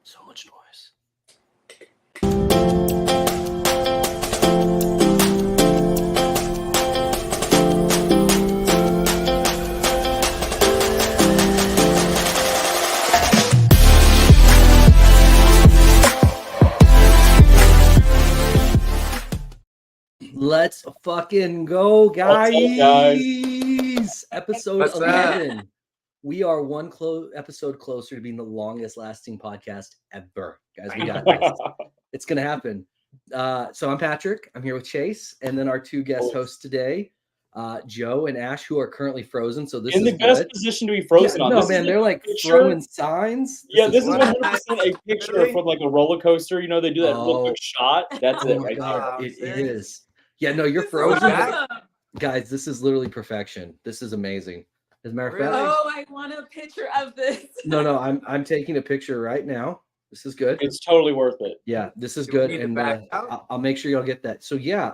So much noise. Let's fucking go, guys. What's up, guys? Episode What's 11. We are one episode closer to being the longest lasting podcast ever. Guys, we got this. It's going to happen. So I'm Patrick. I'm here with Chase. And then our two guest hosts today, Joe and Ash, who are currently frozen. So this in is the best good. position to be frozen on. No, This man, is they're like picture. throwing signs. This is what 100% a picture from like a roller coaster. You know, they do that real quick shot. That's it my right God, there. it is. Yeah, no, you're frozen. Guys, this is literally perfection. This is amazing. As a matter of fact, Oh, I want a picture of this. no, I'm taking a picture right now. This is good. It's totally worth it. Yeah, this is Do we good, need to and back out? I'll make sure y'all get that. So yeah,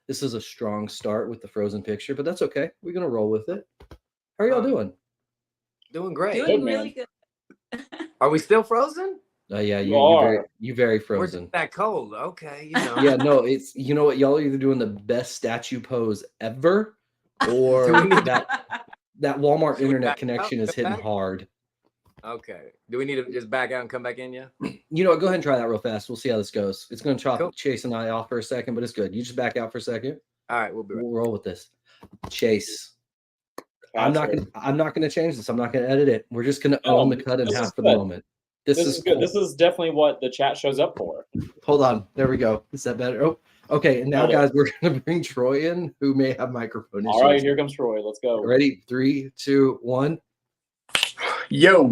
this is a strong start with the frozen picture, but that's okay. We're gonna roll with it. How are y'all doing? Doing great. Doing Good, man. really good. Are we still frozen? Yeah, You you are. very We're frozen. just that cold. Okay, you know. Yeah, no, it's you know what, y'all are either doing the best statue pose ever, or Do we need that Walmart Should we internet back connection out, is come hitting back? hard. Okay. Do we need to just back out and come back in? Yeah. You know what? Go ahead and try that real fast. We'll see how this goes. It's going to chop Cool. Chase and I off for a second, but it's good. You just back out for a second. All right, we'll be right. We'll roll with this. Chase, I'm not going to change this. I'm not going to edit it. We're just going to own the cut in this half is for the good. moment. This This is is good. cool. This is definitely what the chat shows up for. Hold on. There we go. Is that better? Oh, okay. And now, Okay. guys, we're going to bring Troy in, who may have microphone issues. All right, here comes Troy. Let's go. Ready? 3, 2, 1. Yo.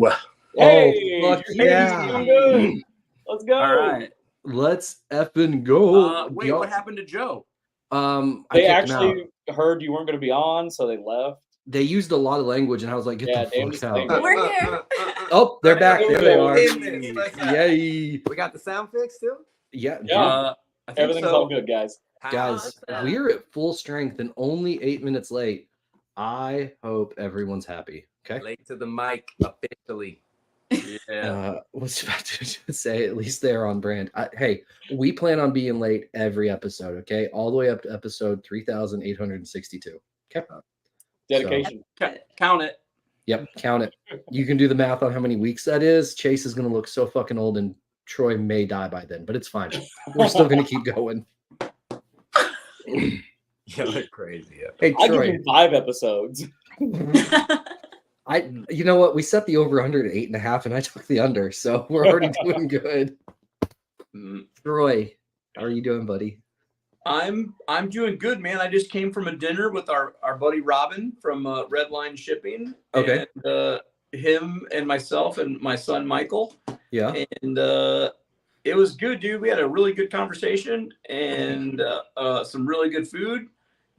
Hey, fuck you're yeah. doing good. Let's go. All right. Let's effing go. Wait, Y'all- what happened to Joe? I They kicked him out. actually heard you weren't going to be on, so they left. They used a lot of language, and I was like, get Yeah, the damn fuck this out. We're here. Oh, they're back. There they are. In this. What's up? Yay. We got the sound fixed too? Yeah. Yeah. I think Everything's so. all good, guys. Guys, Awesome. we're at full strength and only 8 minutes late. I hope everyone's happy. Okay. Late to the mic officially. Yeah. Was about to say, at least they're on brand. Hey, we plan on being late every episode. Okay, all the way up to episode 3,862. Okay. Dedication. Count it. Yep. Count it. You can do the math on how many weeks that is. Chase is gonna look so fucking old, and Troy may die by then, but it's fine. We're still gonna keep going. Yeah, they're crazy. Yeah. Hey, I give Troy. you 5 episodes. You know what? We set the over under at 8.5, and I took the under, so we're already doing good. Troy, how are you doing, buddy? I'm doing good, man. I just came from a dinner with our buddy Robin from Redline Shipping. Okay. And, him and myself and my son Michael. Yeah. And it was good, dude. We had a really good conversation and some really good food.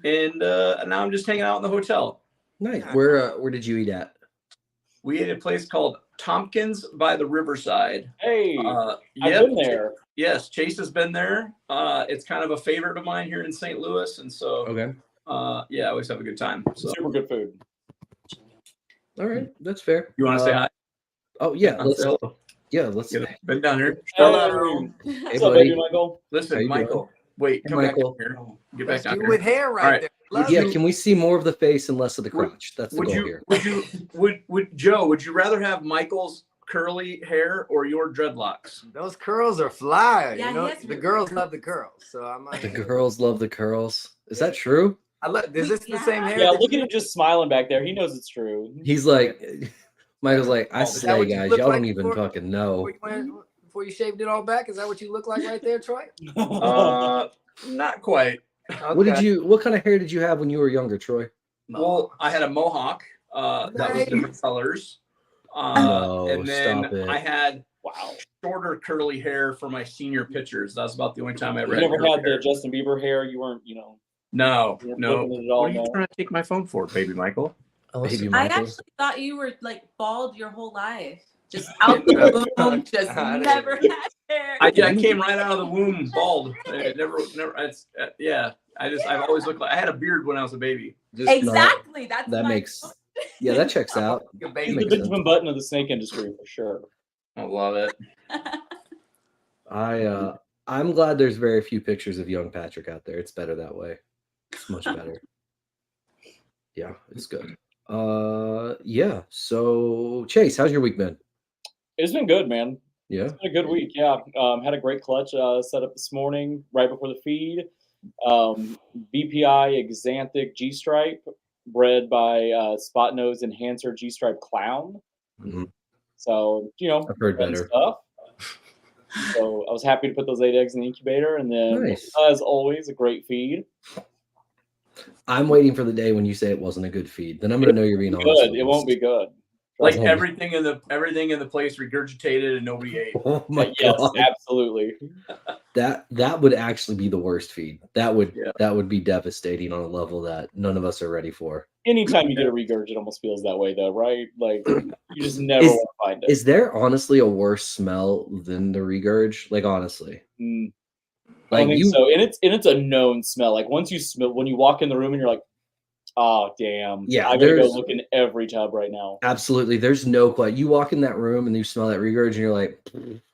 And now I'm just hanging out in the hotel. Nice. Where did you eat at? We ate at a place called Tompkins by the Riverside. Hey, Yep. I've been there. Yes, Chase has been there. It's kind of a favorite of mine here in St. Louis, and so Okay. yeah, I always have a good time. So Super good food. All right. That's fair. you want to say hi? Oh, yeah. Let's. Hello. Yeah. Let's. Yeah, been down here. Hello. Hey, What's up, buddy. baby Michael? How Listen, you Michael. Wait, Hey, come Michael. back here. Get back That's down you here. with hair right All right. there. Love Yeah. you. Can we see more of the face and less of the crotch? That's the Would goal you here. would Joe? Would you rather have Michael's curly hair or your dreadlocks? Those curls are fly. Yeah, you know, he has the really girls good love the curls. So I'm like, The girls love the curls. Is that true? I love. Is this the same hair? Yeah, that look you- at him just smiling back there. He knows it's true. He's like, Michael's like, I Oh, is that slay, what you guys. look Y'all like don't even before- fucking know. Before you shaved it all back, is that what you look like right there, Troy? Not quite. What did Okay. what kind of hair did you have when you were younger, Troy? Well, I had a mohawk that was Nice. different colors. No, And then stop it. I had Wow. shorter curly hair for my senior pictures. That's about the only time I ever You had never curly had the hair. Justin Bieber hair. You weren't, No. you weren't flipping it all What are you now. trying to take my phone for, baby Michael? Baby I Michael. actually thought you were like bald your whole life. Just out the womb, just never had hair. I came right out of the womb bald. I never. It's yeah. I've always looked like I had a beard when I was a baby. Exactly. That's That my makes yeah, that checks out. Your He's baby. the Makes Benjamin Button of the snake industry for sure. I love it. I'm glad there's very few pictures of young Patrick out there. It's better that way. It's much better. Yeah, it's good. Yeah. So Chase, how's your week been? It's been good, man. Yeah. It's been a good week. Yeah. Had a great clutch set up this morning right before the feed. BPI Exanthic G-Stripe, bred by Spot Nose Enhancer G-Stripe Clown. Mm-hmm. So, I've heard better stuff. So I was happy to put those 8 eggs in the incubator, and then, nice. As always, a great feed. I'm waiting for the day when you say it wasn't a good feed. Then I'm gonna know you're being honest. Good. It won't be good. Like everything in the place regurgitated and nobody ate. Oh my yes, god! Absolutely. That would actually be the worst feed. That would be devastating on a level that none of us are ready for. Anytime you get a regurg, it almost feels that way, though, right? Like you just never want to find it. Is there honestly a worse smell than the regurg? Like honestly, I don't think so. And it's a known smell. Like once you smell, when you walk in the room and you're like, oh damn, yeah, I gotta go look in every tub right now. Absolutely, there's no question. You walk in that room and you smell that regurg, and you're like,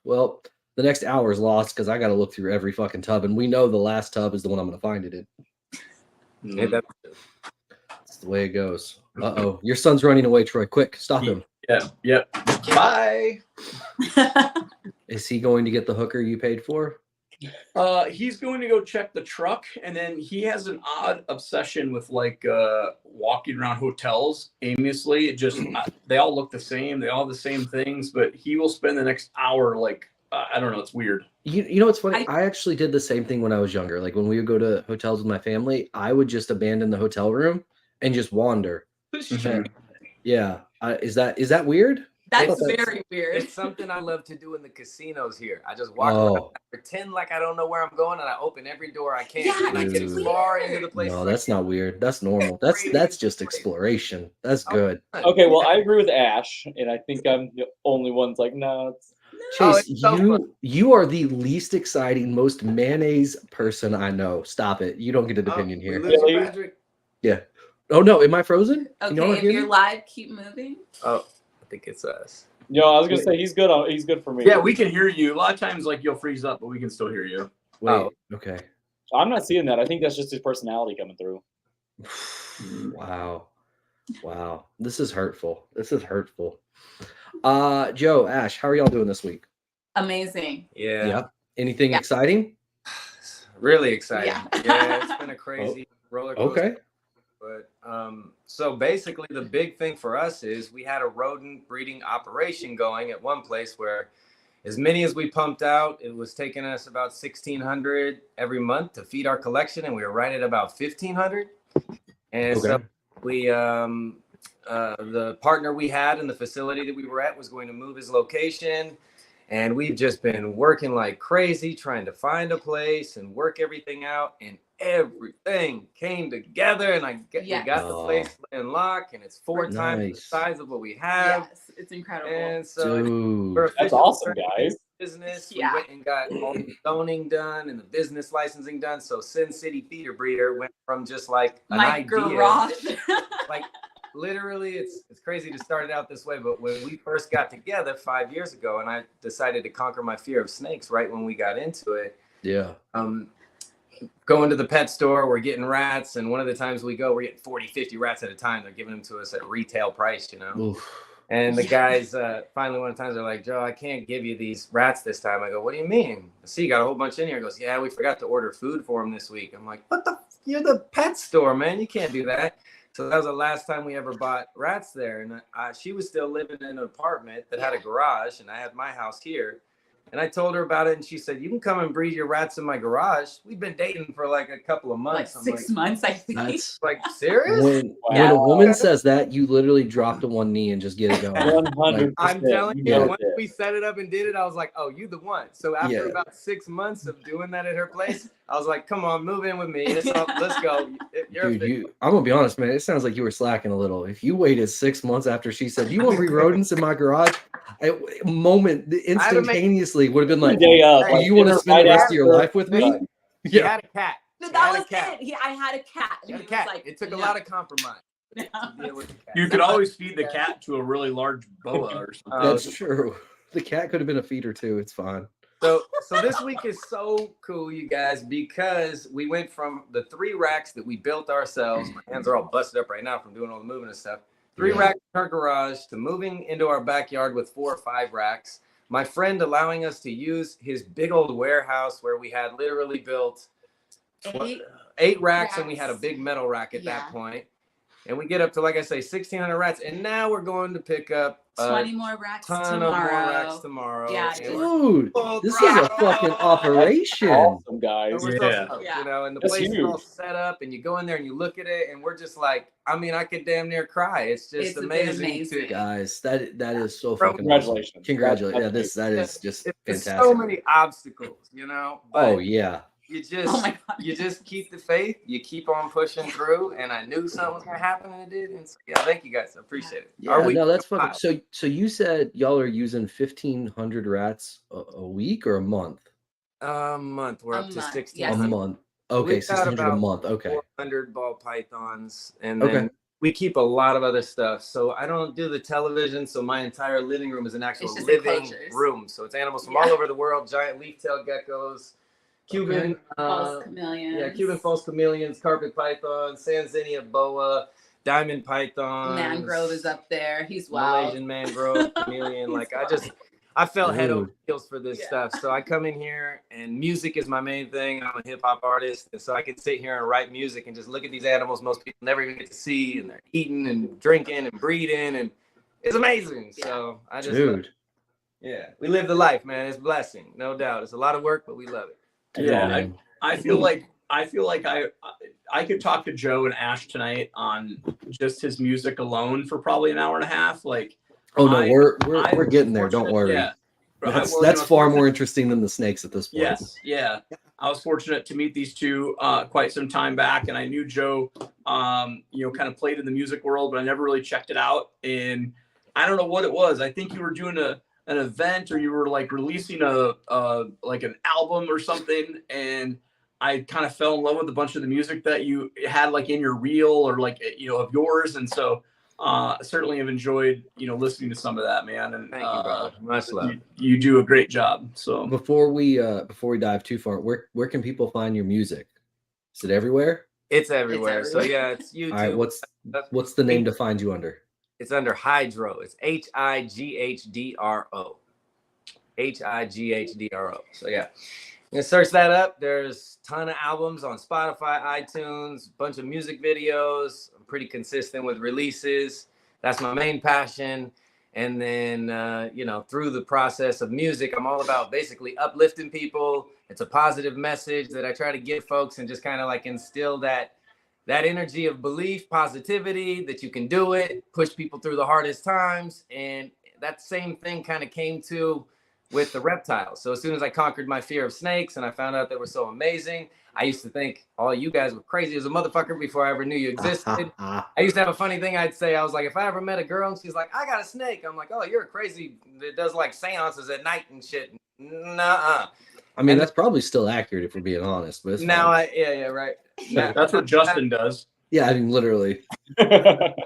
well, the next hour is lost because I got to look through every fucking tub, and we know the last tub is the one I'm gonna find it in. That's the way it goes. Uh-oh, your son's running away, Troy. Quick, stop him. Yep. Bye. Is he going to get the hooker you paid for? He's going to go check the truck, and then he has an odd obsession with like walking around hotels aimlessly. It just they all look the same. They all have the same things, but he will spend the next hour like I don't know. It's weird. You know what's funny? I actually did the same thing when I was younger. Like when we would go to hotels with my family, I would just abandon the hotel room and just wander. Yeah. Is that weird? That's very weird. It's something I love to do in the casinos here. I just walk around, I pretend like I don't know where I'm going, and I open every door I can. Yeah, and I get as far into the place. No, that's not weird. That's normal. That's just exploration. That's good. Okay, well, I agree with Ash, and I think I'm the only one that's like, no. Chase, you are the least exciting, most mayonnaise person I know. Stop it. You don't get an opinion here. Really? Yeah. Oh no, am I frozen? Okay, if you're live, keep moving. Oh, I think it's us. Yo, I was gonna say he's good. He's good for me. Yeah, we can hear you. A lot of times, like you'll freeze up, but we can still hear you. Wait. Okay. I'm not seeing that. I think that's just his personality coming through. Wow. This is hurtful. Joe, Ash, how are y'all doing this week? Amazing. Yeah. Anything exciting? Really exciting. Yeah. It's been a crazy roller coaster. Okay. But so basically the big thing for us is we had a rodent breeding operation going at one place where as many as we pumped out, it was taking us about 1,600 every month to feed our collection, and we were right at about 1,500. And so we the partner we had in the facility that we were at was going to move his location, and we've just been working like crazy trying to find a place and work everything out, and everything came together, and we got the place in lock, and it's 4 times the size of what we have. Yes, it's incredible. And so that's awesome, guys. Business. We went and got all the zoning done and the business licensing done. So Sin City Feeder Breeder went from just like an idea, garage. like literally, it's crazy to start it out this way. But when we first got together 5 years ago, and I decided to conquer my fear of snakes right when we got into it. Yeah. Going to the pet store, we're getting rats, and one of the times we go, we're getting 40, 50 rats at a time. They're giving them to us at retail price, you know. Oof. And the guys finally one of the times they're like, Joe, I can't give you these rats this time. I go, what do you mean? I see you got a whole bunch in here. He goes, yeah, we forgot to order food for them this week. I'm like, what the? You're the pet store, man. You can't do that. So that was the last time we ever bought rats there. And she was still living in an apartment that had a garage, and I had my house here. And I told her about it, and she said, you can come and breed your rats in my garage. We've been dating for like a couple of months. Like 6 months, I think. That's like, serious? When a woman says that, you literally drop to one knee and just get it going. 100%. I'm telling you, once we set it up and did it, I was like, oh, you the one. So after about 6 months of doing that at her place, I was like, come on, move in with me. Let's go. Dude, I'm going to be honest, man. It sounds like you were slacking a little. If you waited 6 months after she said, you want to breed rodents in my garage? Instantaneously would have been like, hey, you want to spend the rest of your life with me? She had a cat. No, that was it. I had a cat. She had a cat. Like, it took a lot of compromise. You could always feed the cat to a really large boa or something. That's true. The cat could have been a feeder too. It's fine. So this week is so cool, you guys, because we went from the 3 racks that we built ourselves. My hands are all busted up right now from doing all the moving and stuff. 3 racks in our garage to moving into our backyard with 4 or 5 racks. My friend allowing us to use his big old warehouse where we had literally built 8 racks and we had a big metal rack at that point. And we get up to, like I say, 1,600 rats. And now we're going to pick up 20 more racks ton tomorrow. of more racks tomorrow. Yeah, dude, this is a fucking operation. Awesome, guys. So stoked, you know, and the That's place huge. is all set up, and you go in there and you look at it, and we're just like, I mean, I could damn near cry. It's just amazing. Guys, that is so Bro, fucking congratulations. awesome. Congratulations. Yeah, That's that is just It's fantastic. so many obstacles, you know. But Oh yeah. you just keep the faith. You keep on pushing through, and I knew something was gonna happen, and it did. And so, yeah, thank you guys. I appreciate it. Yeah, no, that's fucking. So you said y'all are using 1,500 rats a week or a month? A month. We're up to 1,600. A month. Okay, We've got 1,600 a about month. Okay. 400 ball pythons, and then we keep a lot of other stuff. So I don't do the television. So my entire living room is an actual living room. So it's animals from all over the world: giant leaf-tailed geckos, Cuban false chameleons. Yeah, Cuban false chameleons, carpet pythons, Sanzinia boa, diamond pythons. Mangrove is up there. He's wild. Malaysian mangrove chameleon. Like I felt head over heels for this stuff. So I come in here and music is my main thing. I'm a hip hop artist. And so I can sit here and write music and just look at these animals most people never even get to see, and they're eating and drinking and breeding, and it's amazing. So I just we live the life, man. It's a blessing, no doubt. It's a lot of work, but we love it. Yeah, I feel like I could talk to Joe and Ash tonight on just his music alone for probably an hour and a half. Like, oh no, we're getting there. Don't worry. Yeah, that's far more interesting than the snakes at this point. Yes, yeah. I was fortunate to meet these two quite some time back, and I knew Joe, kind of played in the music world, but I never really checked it out. And I don't know what it was. I think you were doing an event, or you were like releasing like an album or something, and I kind of fell in love with a bunch of the music that you had like in your reel or like of yours, and so certainly have enjoyed listening to some of that, man. And thank you, brother. Much love. You do a great job. So before we dive too far, where can people find your music? Is it everywhere? It's everywhere. So yeah, it's YouTube. All right, what's the name to find you under? It's under Hydro. It's HIGHDRO. HIGHDRO. So yeah, you can search that up. There's a ton of albums on Spotify, iTunes, a bunch of music videos. I'm pretty consistent with releases. That's my main passion. And then, through the process of music, I'm all about basically uplifting people. It's a positive message that I try to give folks and just kind of like instill that energy of belief, positivity, that you can do it, push people through the hardest times. And that same thing kind of came to with the reptiles. So as soon as I conquered my fear of snakes and I found out they were so amazing, I used to think all you guys were crazy as a motherfucker before I ever knew you existed. I used to have a funny thing I'd say. I was like, if I ever met a girl and she's like, I got a snake, I'm like, oh, you're crazy that does like seances at night and shit. Nuh-uh. I mean, that's probably still accurate if we're being honest. But now right. That's what Justin does. Yeah, I mean, literally. But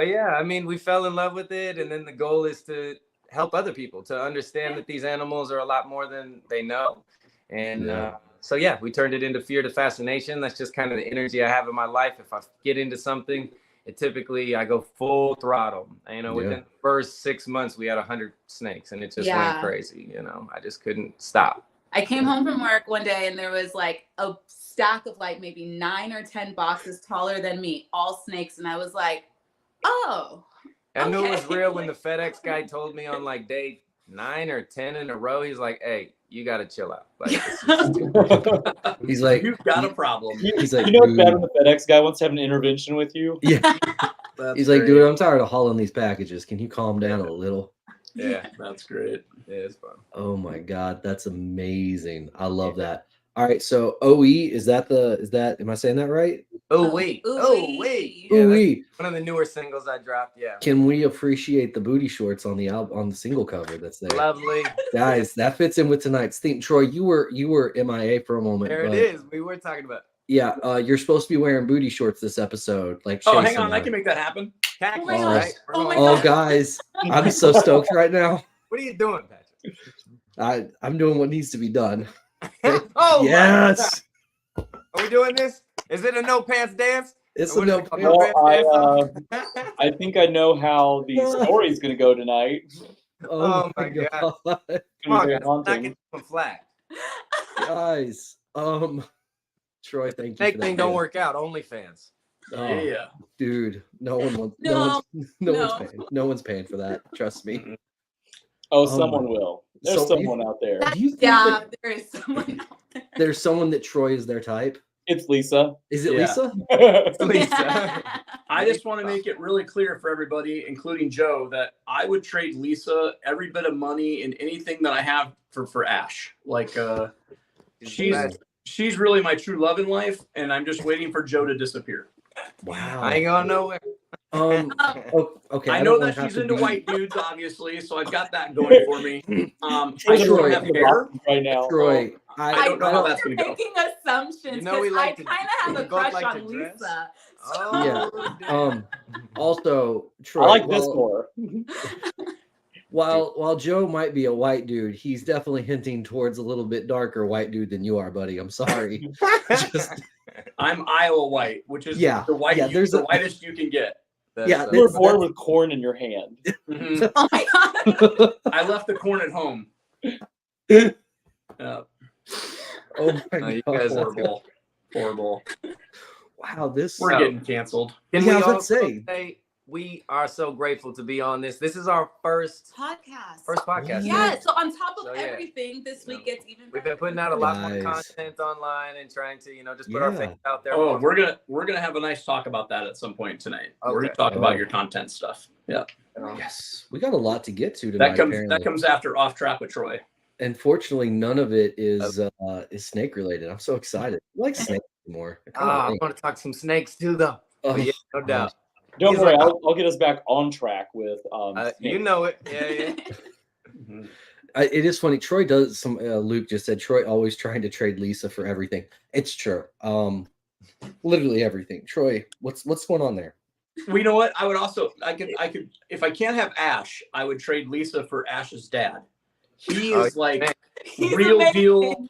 yeah, I mean, we fell in love with it, and then the goal is to help other people to understand that these animals are a lot more than they know. And so yeah, we turned it into fear to fascination. That's just kind of the energy I have in my life. If I get into something, I go full throttle. Within the first 6 months, we had 100 snakes, and it just went crazy. I just couldn't stop. I came home from work one day, and there was like a stack of like maybe 9 or 10 boxes taller than me, all snakes, and I was like, oh. I knew it was real when the FedEx guy told me on like day 9 or 10 in a row. He's like, "Hey, you got to chill out." Like, he's like, "You've got a problem." He's like, it's bad when the FedEx guy wants to have an intervention with you. Yeah. He's like, dude, I'm tired of hauling these packages. Can you calm down a little? Yeah, that's great. Yeah, it's fun. Oh my God, that's amazing. I love that. All right, so OE, is that am I saying that right? Oh wait. Yeah, one of the newer singles I dropped. Yeah. Can we appreciate the booty shorts on the album, on the single cover that's there? Lovely. Guys, that fits in with tonight's theme. Troy, you were MIA for a moment. There it is. We were talking about Yeah, you're supposed to be wearing booty shorts this episode. Like, Oh, Chase hang on, and I can make that happen. Oh my Oh. gosh. Right? Oh my Oh, gosh. guys, I'm so stoked right now. What are you doing, Patrick? I'm doing what needs to be done. Oh Yes, my God. Are we doing this? Is it a no pants dance? it's Or a what is no. it called? Well, No pants dance? I think I know how the story's going to go tonight. Oh, Oh my my god, Come It's on, gonna be guys. very Not haunting. getting some flack. guys. Troy, thank you. Snake for that, thing don't dude. work out. OnlyFans. Oh, Yeah. dude, no one wants. No, No no. one's paying. No one's paying for that. Trust me. Oh, Oh someone my- will. There's So you- someone out there. Do you think Yeah, that there is someone out there. there's someone that Troy is their type? It's Lisa. Is it Yeah. Lisa? Lisa. I just want to make it really clear for everybody, including Joe, that I would trade Lisa every bit of money and anything that I have for Ash. Like, she's really my true love in life, and I'm just waiting for Joe to disappear. Wow. I ain't going nowhere. Okay. I don't know wanna that have she's to into be- white dudes, obviously, so I've got that going for me. I Troy's don't Troy, have hair. right now. Troy, I don't know how that's you're gonna go. making assumptions You know we because like I to- kind of have we a both crush like on to dress. Lisa. Oh, damn. Also, Troy, I like this while- more. While Joe might be a white dude, he's definitely hinting towards a little bit darker white dude than you are, buddy. I'm sorry. Just- I'm Iowa white, which is Yeah, the white, yeah, there's the a- whitest you can get. Yeah, You were that's- born with corn in your hand. Mhm. Oh my god. I left the corn at home. Oh my No, you god! guys are- Horrible. Horrible. Wow, this. We're So- getting canceled. Can Yeah, I we was about to also say. say we are so grateful to be on this. This is our first Podcast. podcast. Yeah, so on top of So, yeah. everything, this week gets even We've better. been putting out a lot more Nice. content online and trying to, just put our Yeah. face out there. Oh, more. we're gonna have a nice talk about that at some point tonight. We're Okay. gonna talk Oh. about your content stuff. Yeah, Yes, we got a lot to get to tonight. that comes apparently. after Off Track with Troy. Unfortunately, none of it is snake related. I'm so excited. I like snakes more. I want to talk some snakes too, though. But yeah, no doubt. Don't He's worry, like- I'll get us back on track with You know it. Yeah. Mhm. It is funny. Troy does some. Luke just said Troy always trying to trade Lisa for everything. It's true. Literally everything. Troy, what's going on there? Well, you know what? I could if I can't have Ash, I would trade Lisa for Ash's dad. He Oh, is like man. He's real amazing. deal,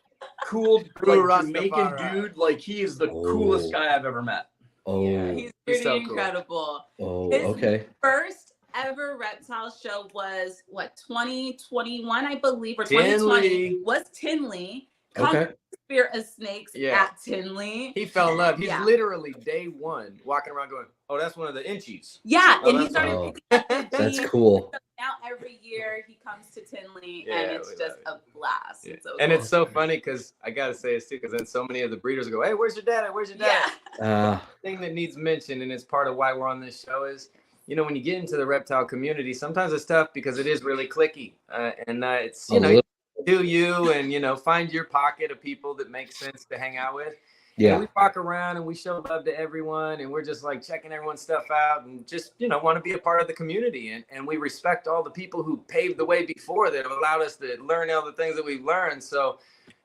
cool, True like Jamaican Rastafari. dude. Like he is the Oh. coolest guy I've ever met. Oh, Yeah, he's pretty so cool. incredible. oh, His okay. first ever reptile show was what 2021, I believe, or 2020 Tinley. was Tinley. Okay. Spirit of Snakes Yeah. at Tinley. He fell in love. He's Yeah. literally day one walking around going, "Oh, that's one of the inchies." Yeah, Oh, and he that's- started oh, picking up the That's beats. cool. So now every year he comes to Tinley, Yeah, and it's we just love a blast. Yeah. It's so And cool. it's so funny because I gotta say this too, because then so many of the breeders go, "Hey, where's your dad? Where's your dad?" yeah. Thing that needs mentioned, and it's part of why we're on this show, is when you get into the reptile community, sometimes it's tough because it is really cliquey, and it's A little- do you and find your pocket of people that make sense to hang out with. Yeah. And we walk around and we show love to everyone, and we're just like checking everyone's stuff out and just want to be a part of the community, and we respect all the people who paved the way before that have allowed us to learn all the things that we've learned. So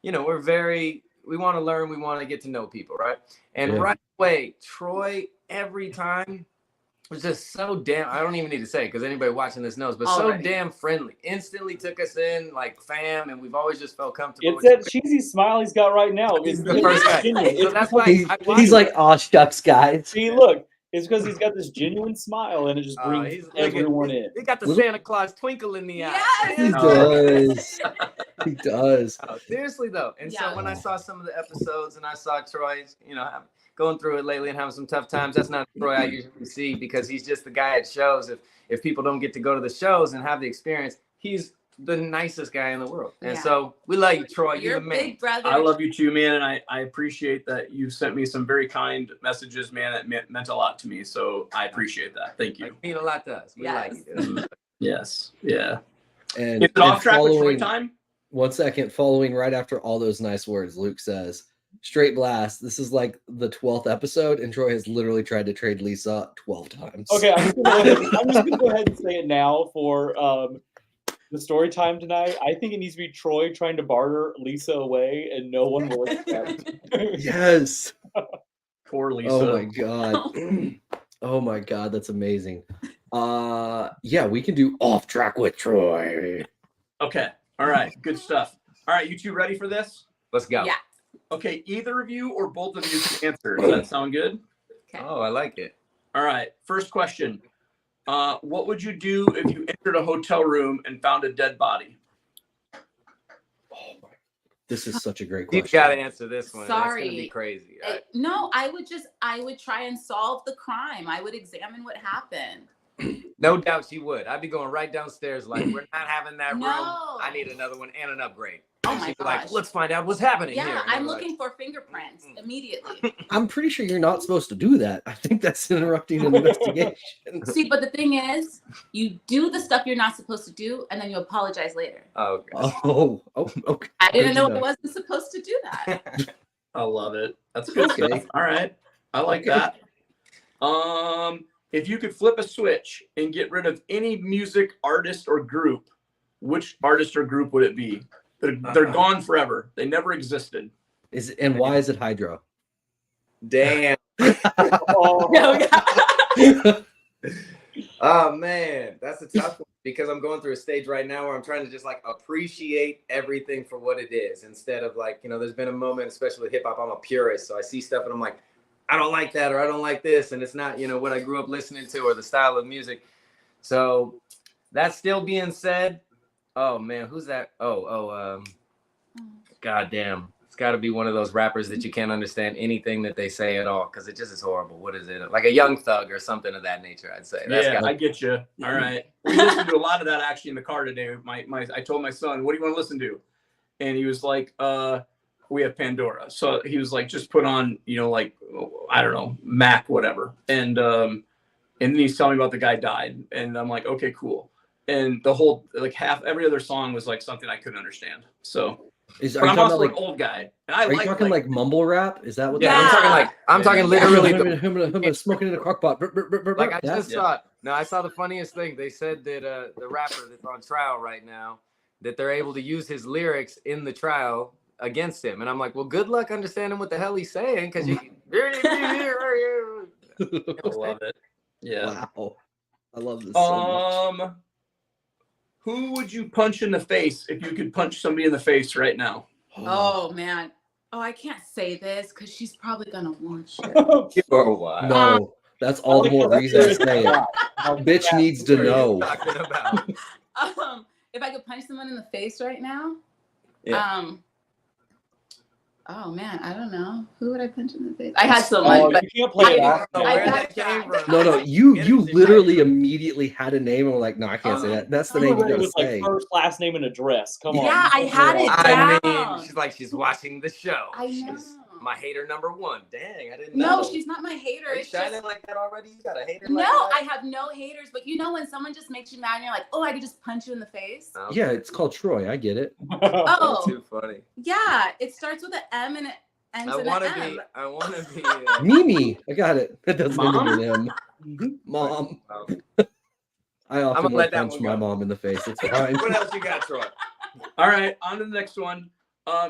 we want to learn, we want to get to know people, right? And Yeah. right away, Troy every time was just so damn, I don't even need to say it because anybody watching this knows, but so Already. damn friendly. Instantly took us in like fam, and we've always just felt comfortable. It's that cheesy smile he's got right now. He's It's the first guy. genuine. So It's that's because- why He's like, "Aw, shucks, guys." see, look, it's because he's got this genuine smile and it just Oh, brings he's- look at- everyone in. He got the Little- Santa Claus twinkle in the eye. Yes! He Oh. does. He does. Oh, seriously though, and Yeah. so when I saw some of the episodes and I saw Troy, going through it lately and having some tough times, that's not the Troy I usually see because he's just the guy at shows. If people don't get to go to the shows and have the experience, he's the nicest guy in the world. And Yeah. so we love you, Troy. You're Your the man. big brother. I love you too, man, and I appreciate that you sent me some very kind messages, man. That meant a lot to me, so I appreciate that. Thank you. Like, mean a lot to us. We Yes. like you. Yes, yeah. And, Is it and off track with Troy following, time? 1 second, following right after all those nice words, Luke says, "Straight blast. This is like the 12th episode, and Troy has literally tried to trade Lisa 12 times." Okay, I'm just gonna go ahead and say it now for The story time tonight, I think it needs to be Troy trying to barter Lisa away, and no one will accept. Yes. Poor Lisa. Oh my god. Oh my god, that's amazing. Yeah, we can do Off Track with Troy. Okay. All right. Good stuff. All right. You two ready for this? Let's go. Yeah. Okay. Either of you or both of you can answer. Does that sound good? Okay. Oh, I like it. All right. First question. What would you do if you entered a hotel room and found a dead body? Oh my, this is such a great You've question. got to answer this one. It's gonna be Sorry. crazy. No, I would try and solve the crime. I would examine what happened. No doubt she would. I'd be going right downstairs like, we're not having that room. No. I need another one and an upgrade. Oh And my she'd be like, gosh. let's find out what's happening here. Yeah, And I'm like, looking for fingerprints immediately. I'm pretty sure you're not supposed to do that. I think that's interrupting an investigation. See, but the thing is, you do the stuff you're not supposed to do, and then you apologize later. Oh, okay. Oh, okay. I didn't Good to know I wasn't supposed to do that. I love it. That's good Okay. stuff. All right. I like that. If you could flip a switch and get rid of any music artist or group, which artist or group would it be? They're gone forever. They never existed. And why is it Hydro? Damn. No, yeah. Oh man, that's a tough one because I'm going through a stage right now where I'm trying to just like appreciate everything for what it is instead of like, there's been a moment, especially with hip hop, I'm a purist. So I see stuff and I'm like, I don't like that or I don't like this. And it's not, what I grew up listening to or the style of music. So that still being said, oh man, who's that? God damn. It's got to be one of those rappers that you can't understand anything that they say at all because it just is horrible. What is it? Like a Young Thug or something of that nature, I'd say. I get you. All right. We listened to a lot of that actually in the car today. I told my son, what do you want to listen to? And he was like, we have Pandora. So he was like, just put on, like, I don't know, Mac, whatever. And then he's telling me about the guy died. And I'm like, okay, cool. And the whole, like every other song was like something I couldn't understand. So I'm also an old guy. And are you talking like mumble rap? Is that what? Yeah, I'm talking literally. I'm smoking in a crock pot. Like I just saw. No, I saw the funniest thing. They said that the rapper that's on trial right now, that they're able to use his lyrics in the trial against him, and I'm like, well, good luck understanding what the hell he's saying, because you. I love it. Yeah. Wow. I love this so much. Who would you punch in the face if you could punch somebody in the face right now? Oh man. Oh, I can't say this because she's probably gonna watch it. No, that's all the more reason to say it. Bitch needs to know. If I could punch someone in the face right now, oh man, I don't know. Who would I punch in the face? I had someone, but you can't play it off. No, you literally immediately had a name and were like, no, I can't say that. That's the name you It gotta was say. like first, last name, and address. Come on. yeah, I had it I down. mean, she's like, she's watching the show. I know. She's my hater number one. Dang, I didn't know. No, she's not my hater. Are you It's shining just like that already? You got a hater? no, like that? I have no haters. But when someone just makes you mad, and you're like, oh, I could just punch you in the face. Oh, Yeah, it's called Troy. I get it. Oh, too funny. yeah, it starts with an M and it ends in an M. I want to be. Mimi. I got it. That doesn't Mom? mean him. Mom. I gonna often let that punch one my go. mom in the face. It's fine. What else you got, Troy? All right, on to the next one.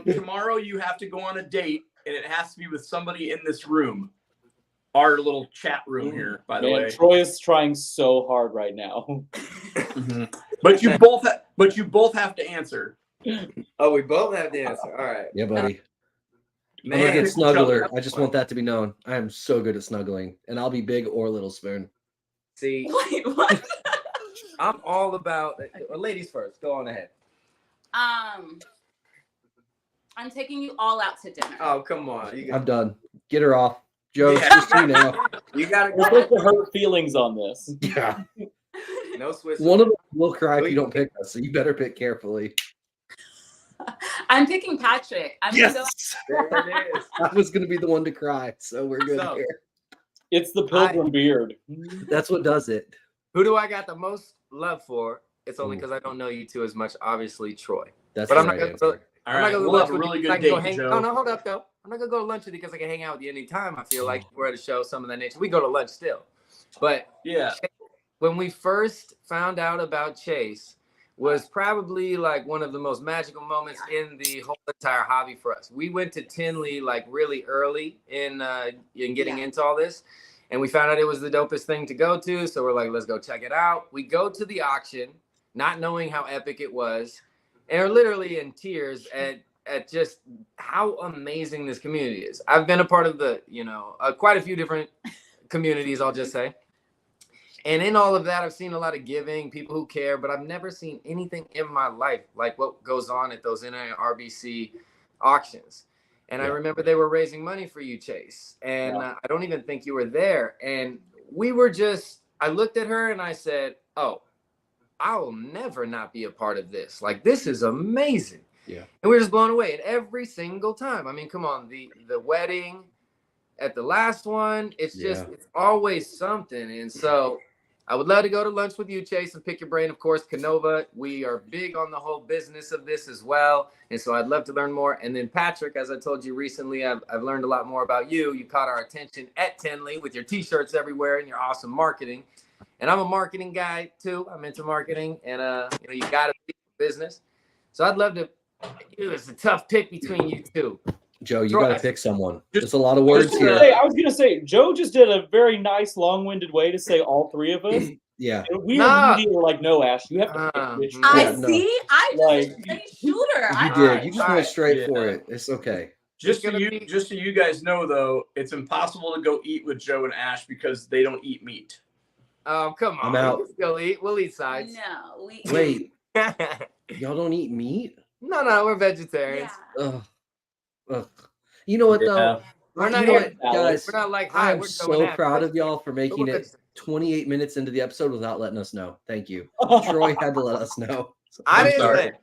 Tomorrow you have to go on a date, and it has to be with somebody in this room. Our little chat room here, by the way. Troy is trying so hard right now. But you both have to answer. Oh, we both have the answer. All right. Yeah, buddy. I'm a Man, good snuggler. I just want that to be known. I am so good at snuggling, and I'll be big or little spoon. see, Wait, what? I'm all about ladies first. Go on ahead. I'm taking you all out to dinner. Oh, come on. I'm done. Get her off. Joe, Yeah. just you now. You got We're to supposed to hurt feelings on this. Yeah. no Swiss. One of them will cry if you don't pick us, so you better pick carefully. I'm picking Patrick. I'm gonna go. There it is. I was going to be the one to cry, so we're good So- here. It's the pilgrim beard. That's what does it. Who do I got the most love for? It's only because I don't know you two as much. Obviously, Troy. That's But the I'm not right gonna. answer. All I'm right, not gonna we'll go have a lunch really with you. I good can go date, hang. Joe. Oh no, hold up though. I'm not gonna go to lunch with you because I can hang out with you anytime. I feel like we're at a show, some of that nature. We go to lunch still, but Yeah. when we first found out about Chase, was probably like one of the most magical moments in the whole entire hobby for us. We went to Tinley like really early in getting into all this, and we found out it was the dopest thing to go to. So we're like, let's go check it out. We go to the auction, not knowing how epic it was, and are literally in tears at just how amazing this community is. I've been a part of the, quite a few different communities, I'll just say. And in all of that, I've seen a lot of giving, people who care, but I've never seen anything in my life like what goes on at those NARBC auctions. And I remember they were raising money for you, Chase. And I don't even think you were there. And we were I looked at her and I said, oh, I will never not be a part of this. Like, this is amazing. Yeah. And we were just blown away. And every single time, I mean, come on, the wedding at the last one, it's always something. And so I would love to go to lunch with you, Chase, and pick your brain. Of course, Canova, we are big on the whole business of this as well. And so I'd love to learn more. And then Patrick, as I told you recently, I've learned a lot more about you. You caught our attention at Tinley with your t-shirts everywhere and your awesome marketing. And I'm a marketing guy too. I'm into marketing, and you got to be in business. So I'd love to. It's a tough pick between you two. Joe, you got to pick someone. There's a lot of words here. I was gonna say, Joe just did a very nice, long-winded way to say all three of us. Yeah. And we were like, no, Ash, you have to pick which. I just a shooter. You did. You just went straight for it. It's okay. Just so you guys know, though, it's impossible to go eat with Joe and Ash because they don't eat meat. Oh, come on. I'm out. We'll eat sides. No. Wait. Y'all don't eat meat? No, we're vegetarians. Yeah. Ugh. You know what, though? We're not guys. We're not like, I'm so proud of y'all for making it 28 minutes into the episode without letting us know. Thank you. Troy had to let us know. I didn't.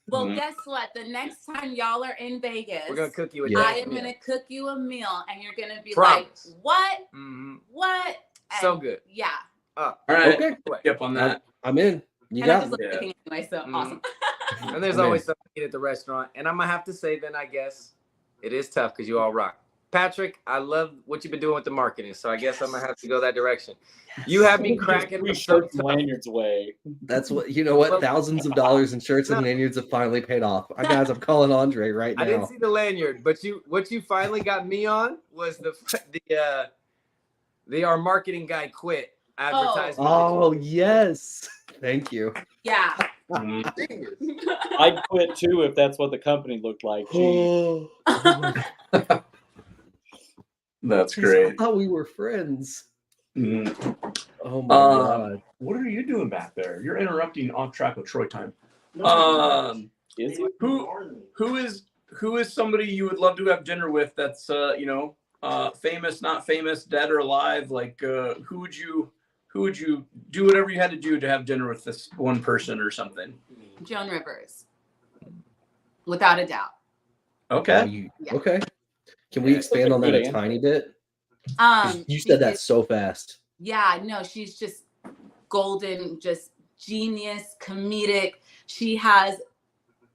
Well, guess what? The next time y'all are in Vegas, we're gonna cook you a I am gonna cook you a meal, and you're gonna be like, "What? Mm-hmm. What?" And so good. Yeah. All right. Okay. Yep, on that. I'm in. You got it. Anyway, so awesome. And there's always something to eat at the restaurant. And I'm gonna have to say, then I guess it is tough because you all rock. Patrick, I love what you've been doing with the marketing, so I guess I'm gonna have to go that direction. You have me cracking the shirts and lanyards away. That's what thousands of dollars in shirts and lanyards have finally paid off. Guys, I'm calling Andre right now. I didn't see the lanyard, but what you finally got me on was our marketing guy quit advertisement. Oh yes, thank you. Yeah. I'd quit too if that's what the company looked like. That's great. I thought we were friends. Mm-hmm. Oh my god! What are you doing back there? You're interrupting off track with Troy time. Who is somebody you would love to have dinner with? That's famous, not famous, dead or alive. Like who would you do whatever you had to do to have dinner with this one person or something? Joan Rivers, without a doubt. Okay. Okay. Can we expand on that a tiny bit? You said that so fast. Yeah, no, she's just golden, just genius, comedic. She has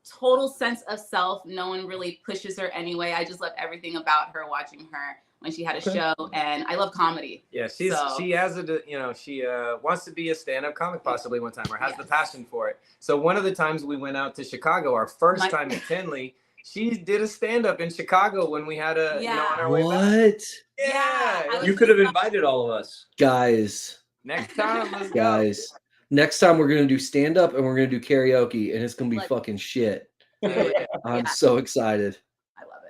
total sense of self. No one really pushes her anyway. I just love everything about her, watching her when she had a show, and I love comedy. Yeah, she has she wants to be a stand-up comic possibly one time, or has the passion for it. So one of the times we went out to Chicago, our first time at Tinley, she did a stand-up in Chicago when we had on our way back. Yeah. You could have invited all of us. Guys. Next time, let's go. Next time we're going to do stand-up and we're going to do karaoke, and it's going to be fucking shit. I'm so excited. I love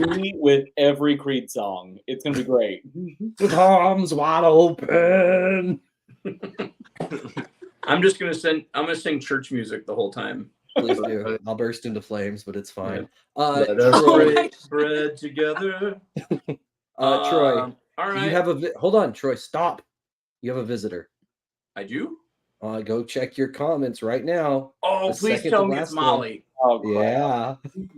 it. Me with every Creed song. It's going to be great. With arms wide open. I'm going to sing church music the whole time. Please do. I'll burst into flames, but it's fine. Let us break bread together. Troy, all right. You have hold on, Troy. Stop. You have a visitor. I do. Go check your comments right now. Oh, please tell me it's Molly. Oh, yeah,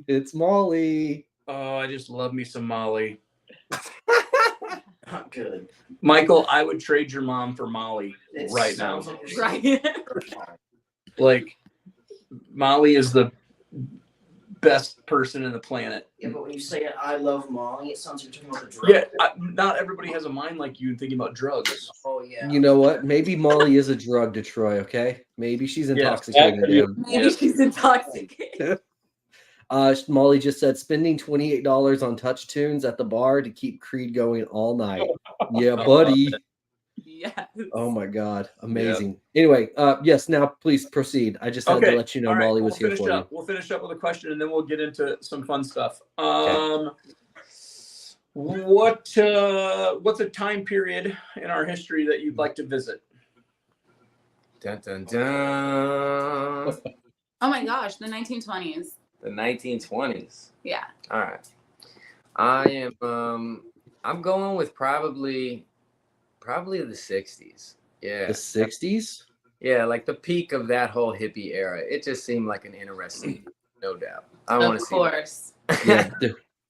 it's Molly. Oh, I just love me some Molly. Not good. Michael, I would trade your mom for Molly right now. Right. Like, Molly is the best person in the planet. Yeah, but when you say I love Molly, it sounds like you're talking about the drug. Yeah, not everybody has a mind like you and thinking about drugs. Oh yeah. You know what? Maybe Molly is a drug to Troy. Okay, maybe she's Yes, intoxicating him. Maybe Yes. she's intoxicated. Molly just said spending $28 on touch tunes at the bar to keep Creed going all night. Yeah, buddy. Yes. Oh my God, amazing. Anyway, yes. Now please proceed. I just had to let you know all right, Molly was here for you. We'll finish up with a question and then we'll get into some fun stuff. What's a time period in our history that you'd like to visit? Dun, dun, dun. Oh my gosh, the 1920s. The 1920s. Yeah. All right. I'm going with probably the 60s. Yeah. The 60s? Yeah, like the peak of that whole hippie era. It just seemed like an interesting, no doubt. I want to Of see course. Yeah,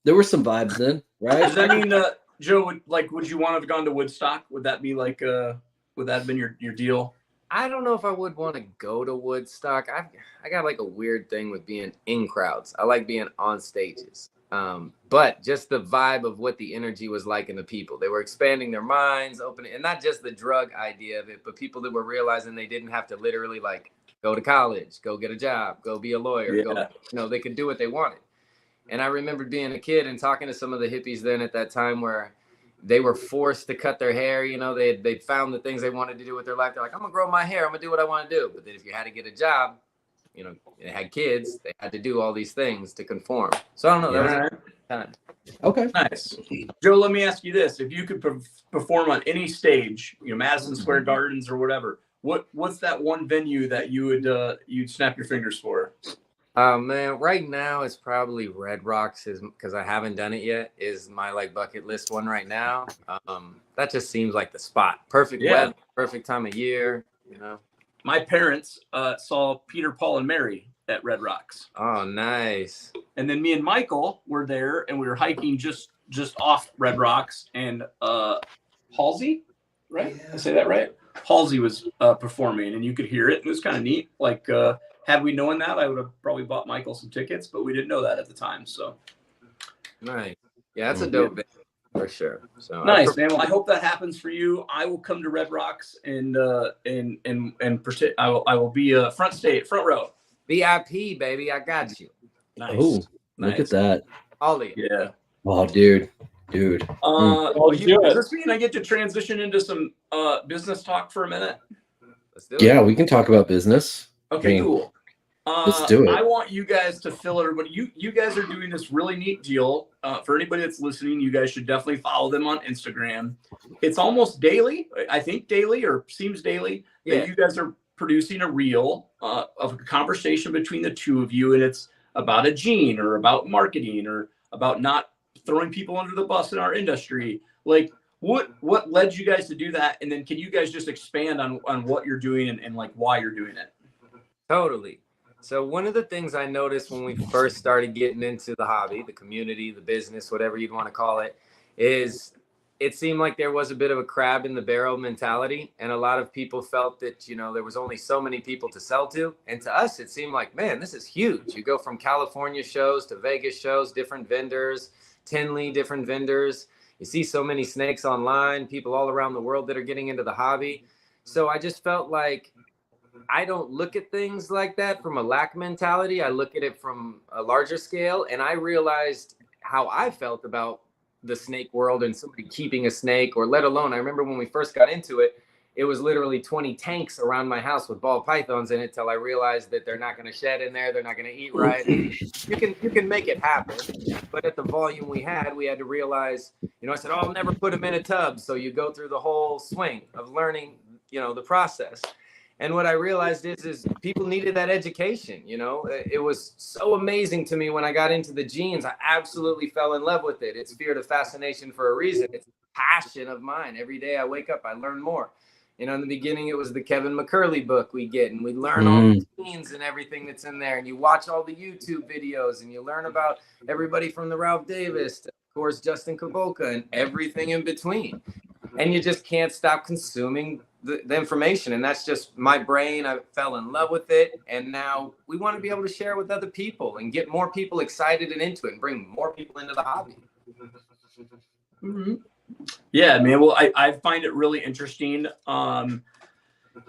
there were some vibes then, right? Does that mean Joe, would you want to have gone to Woodstock? Would that be would that have been your deal? I don't know if I would want to go to Woodstock. I got like a weird thing with being in crowds. I like being on stages. But just the vibe of what the energy was like in the people. They were expanding their minds, opening, and not just the drug idea of it, but people that were realizing they didn't have to literally like go to college, go get a job, go be a lawyer, go, they could do what they wanted. And I remember being a kid and talking to some of the hippies then at that time where they were forced to cut their hair. They found the things they wanted to do with their life. They're like, I'm gonna grow my hair. I'm gonna do what I want to do. But then if you had to get a job, they had kids, they had to do all these things to conform. So I don't know. That was time. Okay. Nice. Joe, let me ask you this. If you could perform on any stage, Madison Square Gardens or whatever, what's that one venue that you'd snap your fingers for? Man, right now it's probably Red Rocks because I haven't done it yet, is my like bucket list one right now. That just seems like the spot. Perfect weather, perfect time of year, My parents saw Peter, Paul, and Mary at Red Rocks. Oh, nice. And then me and Michael were there, and we were hiking just off Red Rocks, and Halsey, right? Yeah. I say that right? Halsey was performing, and you could hear it, and it was kind of neat. Like, had we known that, I would have probably bought Michael some tickets, but we didn't know that at the time. So nice. Yeah, that's a dope band for sure. So nice, man. Well, I hope that happens for you. I will come to Red Rocks and I will be front row. VIP, baby. I got you. Nice. Oh, nice. Look at that. All of you. Yeah. Oh, dude. Does this mean I get to transition into some business talk for a minute? Let's do it. Yeah, we can talk about business. Okay, cool. Let's do it. I want you guys to fill everybody. You guys are doing this really neat deal. For anybody that's listening, you guys should definitely follow them on Instagram. It's almost daily, I think daily or seems daily. Yeah. That you guys are producing a reel of a conversation between the two of you, and it's about a gene or about marketing or about not throwing people under the bus in our industry. Like, what led you guys to do that? And then can you guys just expand on what you're doing and like why you're doing it? Totally. So one of the things I noticed when we first started getting into the hobby, the community, the business, whatever you'd want to call it, is it seemed like there was a bit of a crab in the barrel mentality. And a lot of people felt that, there was only so many people to sell to. And to us, it seemed like, man, this is huge. You go from California shows to Vegas shows, different vendors, Tinley, different vendors. You see so many snakes online, people all around the world that are getting into the hobby. So I just felt like I don't look at things like that from a lack mentality. I look at it from a larger scale. And I realized how I felt about the snake world and somebody keeping a snake, or let alone, I remember when we first got into it, it was literally 20 tanks around my house with ball pythons in it till I realized that they're not going to shed in there. They're not going to eat right. You can make it happen. But at the volume we had to realize, I said, I'll never put them in a tub. So you go through the whole swing of learning, the process. And what I realized is people needed that education. It was so amazing to me when I got into the genes. I absolutely fell in love with it. It's fear to fascination for a reason. It's a passion of mine. Every day I wake up, I learn more. In the beginning, it was the Kevin McCurley book we get, and we learn all the genes and everything that's in there. And you watch all the YouTube videos, and you learn about everybody from the Ralph Davis to, of course, Justin Kabolka, and everything in between. And you just can't stop consuming the information, and that's just my brain. I fell in love with it, and now we want to be able to share with other people and get more people excited and into it and bring more people into the hobby. Mm-hmm. Yeah, man. Well, I find it really interesting.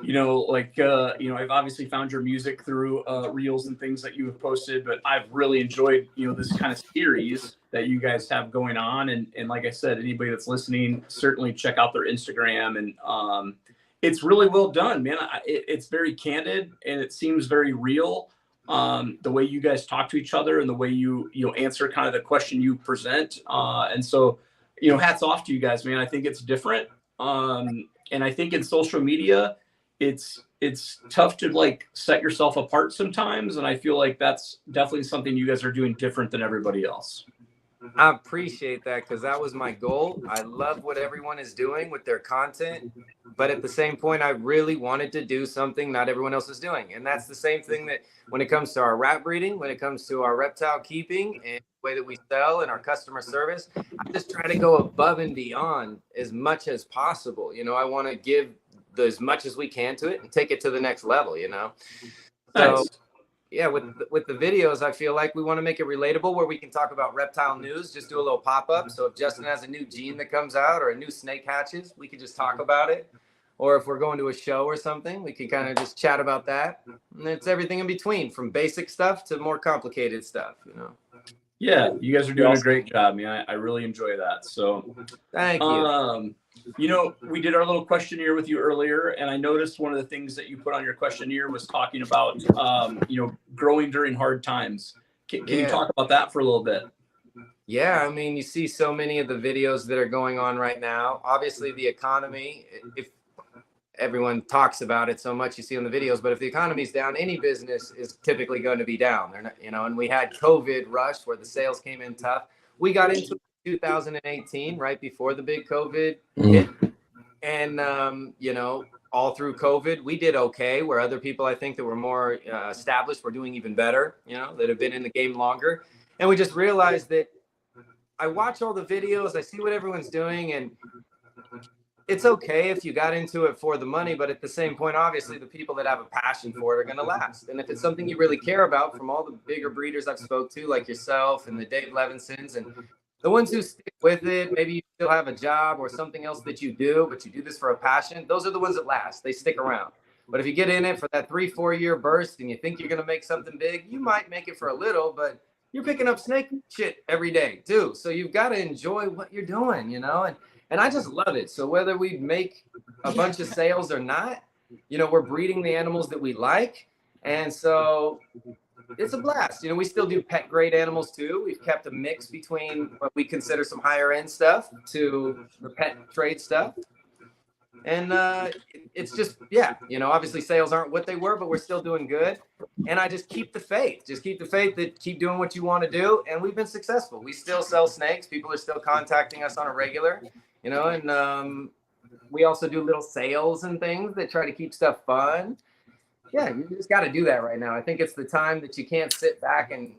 You know, like, you know, I've obviously found your music through reels and things that you have posted, but I've really enjoyed, you know, this kind of series that you guys have going on. And like I said, anybody that's listening, certainly check out their Instagram. And it's really well done, man. It's very candid and it seems very real. The way you guys talk to each other and the way you answer kind of the question you present. And so, you know, hats off to you guys, man. I think it's different. And I think in social media, it's tough to like set yourself apart sometimes. And I feel like that's definitely something you guys are doing different than everybody else. I appreciate that, because that was my goal. I love what everyone is doing with their content, but at the same point, I really wanted to do something not everyone else is doing. And that's the same thing that when it comes to our rat breeding, when it comes to our reptile keeping and the way that we sell and our customer service, I just try to go above and beyond as much as possible. You know, I want to give as much as we can to it and take it to the next level, you know? So, Nice. yeah, with the videos, I feel like we want to make it relatable where we can talk about reptile news, just do a little pop-up. So if Justin has a new gene that comes out or a new snake hatches, we can just talk about it. Or if we're going to a show or something, we can kind of just chat about that. And it's everything in between, from basic stuff to more complicated stuff, you know? Yeah, you guys are doing a great job, man. I really enjoy that. So Thank you. You know, we did our little questionnaire with you earlier, and I noticed one of the things that you put on your questionnaire was talking about, you know, growing during hard times. Can you talk about that for a little bit? Yeah, I mean, you see so many of the videos that are going on right now. Obviously, the economy, if everyone talks about it so much, you see on the videos, but if the economy's down, any business is typically going to be down. They're not, you know, and we had COVID rush where the sales came in tough. We got into 2018, right before the big COVID hit. And, you know, all through COVID, we did okay, where other people, I think, that were more established were doing even better, you know, that have been in the game longer. And we just realized that I watch all the videos, I see what everyone's doing, and it's okay if you got into it for the money, but at the same point, obviously, the people that have a passion for it are going to last. And if it's something you really care about, from all the bigger breeders I've spoke to, like yourself and the Dave Levinsons, and the ones who stick with it, maybe you still have a job or something else that you do, but you do this for a passion, those are the ones that last. They stick around. But if you get in it for that 3-4 year burst and you think you're going to make something big, you might make it for a little, but you're picking up snake shit every day too. So you've got to enjoy what you're doing, you know? And I just love it. So whether we make a bunch of sales or not, you know, we're breeding the animals that we like. And so it's a blast. You know, we still do pet grade animals too. We've kept a mix between what we consider some higher end stuff to the pet trade stuff. And it's just, yeah, you know, obviously sales aren't what they were, but we're still doing good. And I just keep the faith. Just keep the faith that keep doing what you want to do. And we've been successful. We still sell snakes. People are still contacting us on a regular, you know, and we also do little sales and things that try to keep stuff fun. Yeah, you just got to do that right now. I think it's the time that you can't sit back and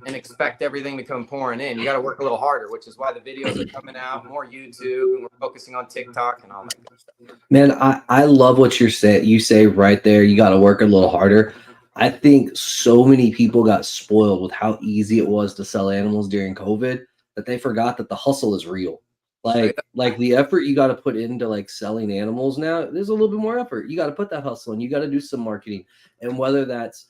expect everything to come pouring in. You got to work a little harder, which is why the videos are coming out, more YouTube, and we're focusing on TikTok and all that good stuff. Man, I love what you're saying. You say right there, you got to work a little harder. I think so many people got spoiled with how easy it was to sell animals during COVID that they forgot that the hustle is real. Like the effort you got to put into like selling animals now, there's a little bit more effort. You got to put that hustle in. You got to do some marketing, and whether that's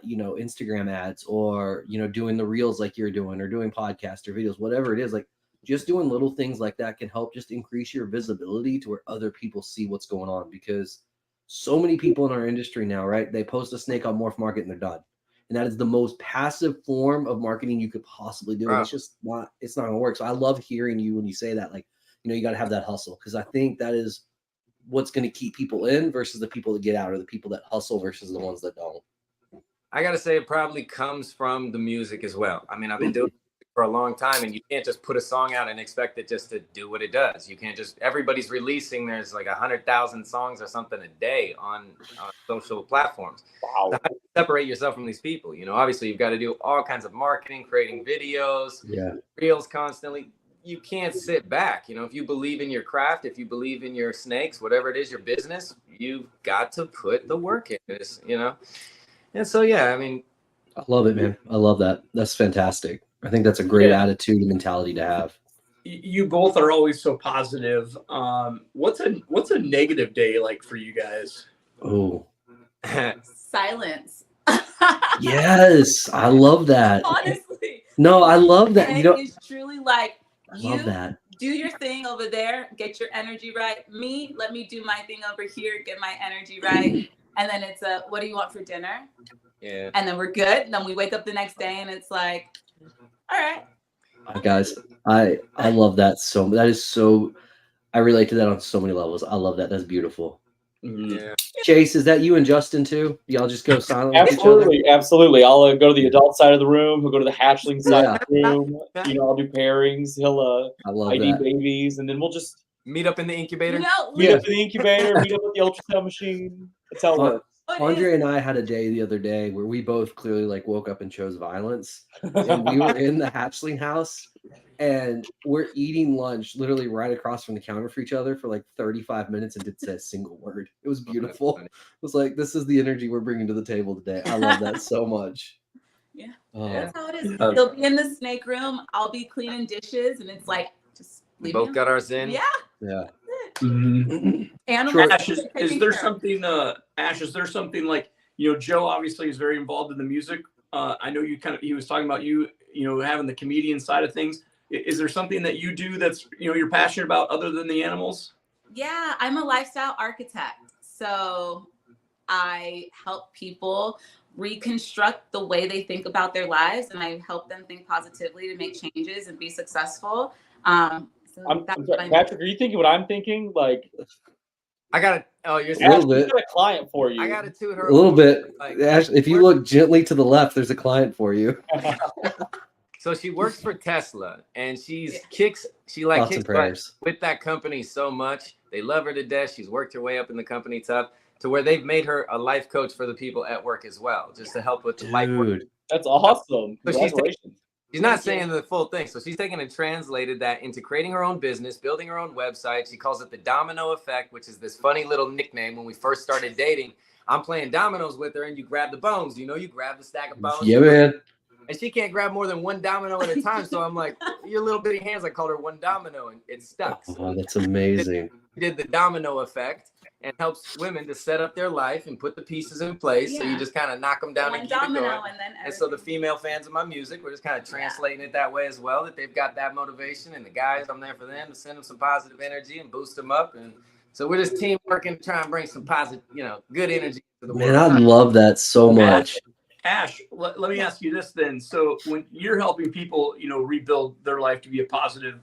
you know, Instagram ads or, you know, doing the reels like you're doing or doing podcasts or videos, whatever it is, like just doing little things like that can help just increase your visibility to where other people see what's going on. Because so many people in our industry now, right? They post a snake on Morph Market and they're done. And that is the most passive form of marketing you could possibly do. And it's just not, it's not gonna work. So I love hearing you when you say that, like, you know, you got to have that hustle, because I think that is what's going to keep people in versus the people that get out, or the people that hustle versus the ones that don't. I got to say, it probably comes from the music as well. I mean, I've been doing it for a long time, and you can't just put a song out and expect it just to do what it does. You can't just, everybody's releasing, there's like 100,000 songs or something a day on social platforms. Wow. So how do you separate yourself from these people? You know, obviously you've got to do all kinds of marketing, creating videos, reels constantly. you can't sit back. You know, if you believe in your craft, if you believe in your snakes, whatever it is, your business, you've got to put the work in this, you know? And so, yeah, I mean, I love it, man. I love that. That's fantastic. I think that's a great attitude and mentality to have. You both are always so positive. What's a negative day like for you guys? Oh, Silence. yes. I love that. Honestly. No, I love that. You know, it's truly like I love that. do your thing over there, get your energy right. Let me do my thing over here, get my energy right. And then it's what do you want for dinner? Yeah. And then we're good. Then we wake up the next day and it's like, all right. Guys, I love that so. That is so. I relate to that on so many levels. I love that. That's beautiful. Yeah. Chase, is that you and Justin too? Y'all just go silent with each other? Absolutely. I'll go to the adult side of the room. He'll go to the hatchling side of the room. You know, I'll do pairings. He'll I love ID that. babies, and then we'll just Meet up in the incubator. meet up in the incubator, meet up with the ultrasound machine. That's how it works. Andre and I had a day the other day where we both clearly like woke up and chose violence. And we were in the hatchling house and we're eating lunch literally right across from the counter for each other for like 35 minutes and didn't say a single word. It was beautiful. It was like, this is the energy we're bringing to the table today. I love that so much. Yeah. Oh. That's how it is. He'll be in the snake room. I'll be cleaning dishes. And it's like, just leave Both got ours in. Yeah. Yeah. Animals. Ash, is there something? Ash, is there something like, you know, Joe obviously is very involved in the music. I know he was talking about you know, having the comedian side of things. Is there something that you do that's, you know, you're passionate about other than the animals? Yeah, I'm a lifestyle architect. So I help people reconstruct the way they think about their lives, and I help them think positively to make changes and be successful. I'm sorry, Patrick, are you thinking what I'm thinking? Like, I got you're A little bit. got a client for you. I got to toot her A little bit. Like, Ash, if you look gently to the left, there's a client for you. So she works for Tesla, and she Thoughts kicks and butt prayers. with that company so much. They love her to death. She's worked her way up in the company tough to where they've made her a life coach for the people at work as well, just to help with the life work. Dude. That's awesome. So Congratulations. she's not saying the full thing. So she's taken and translated that into creating her own business, building her own website. She calls it the domino effect, which is this funny little nickname. When we first started dating, I'm playing dominoes with her, and you grab the bones. You know, you grab the stack of bones. Yeah, man. And she can't grab more than one domino at a time. So I'm like, your little bitty hands, I called her one domino, and it stuck. Oh, that's amazing. She did the domino effect and helps women to set up their life and put the pieces in place. So you just kind of knock them down one and keep it domino, going. and So the female fans of my music, we're just kind of translating it that way as well, that they've got that motivation. And the guys, I'm there for them to send them some positive energy and boost them up. And so we're just teamwork and trying to bring some positive, you know, good energy to the world. Man, I love that so much. Ash, let me ask you this then. So when you're helping people, you know, rebuild their life to be a positive,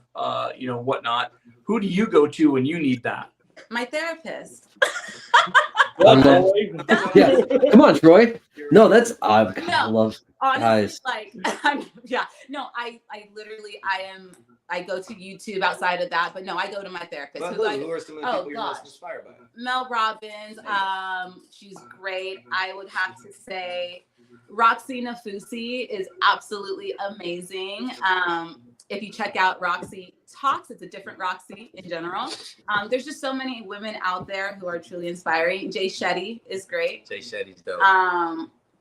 you know, whatnot, who do you go to when you need that? my therapist. Yeah, come on, Troy. No, that's I love. Honestly, Guys. like, I go to YouTube outside of that, but no, I go to my therapist. Well, who are some of the people you're most inspired by? Mel Robbins, she's great. I would have to say Roxy Nafusi is absolutely amazing. If you check out Roxy Talks, it's a different Roxy in general. There's just so many women out there who are truly inspiring. Jay Shetty is great. Jay Shetty's dope.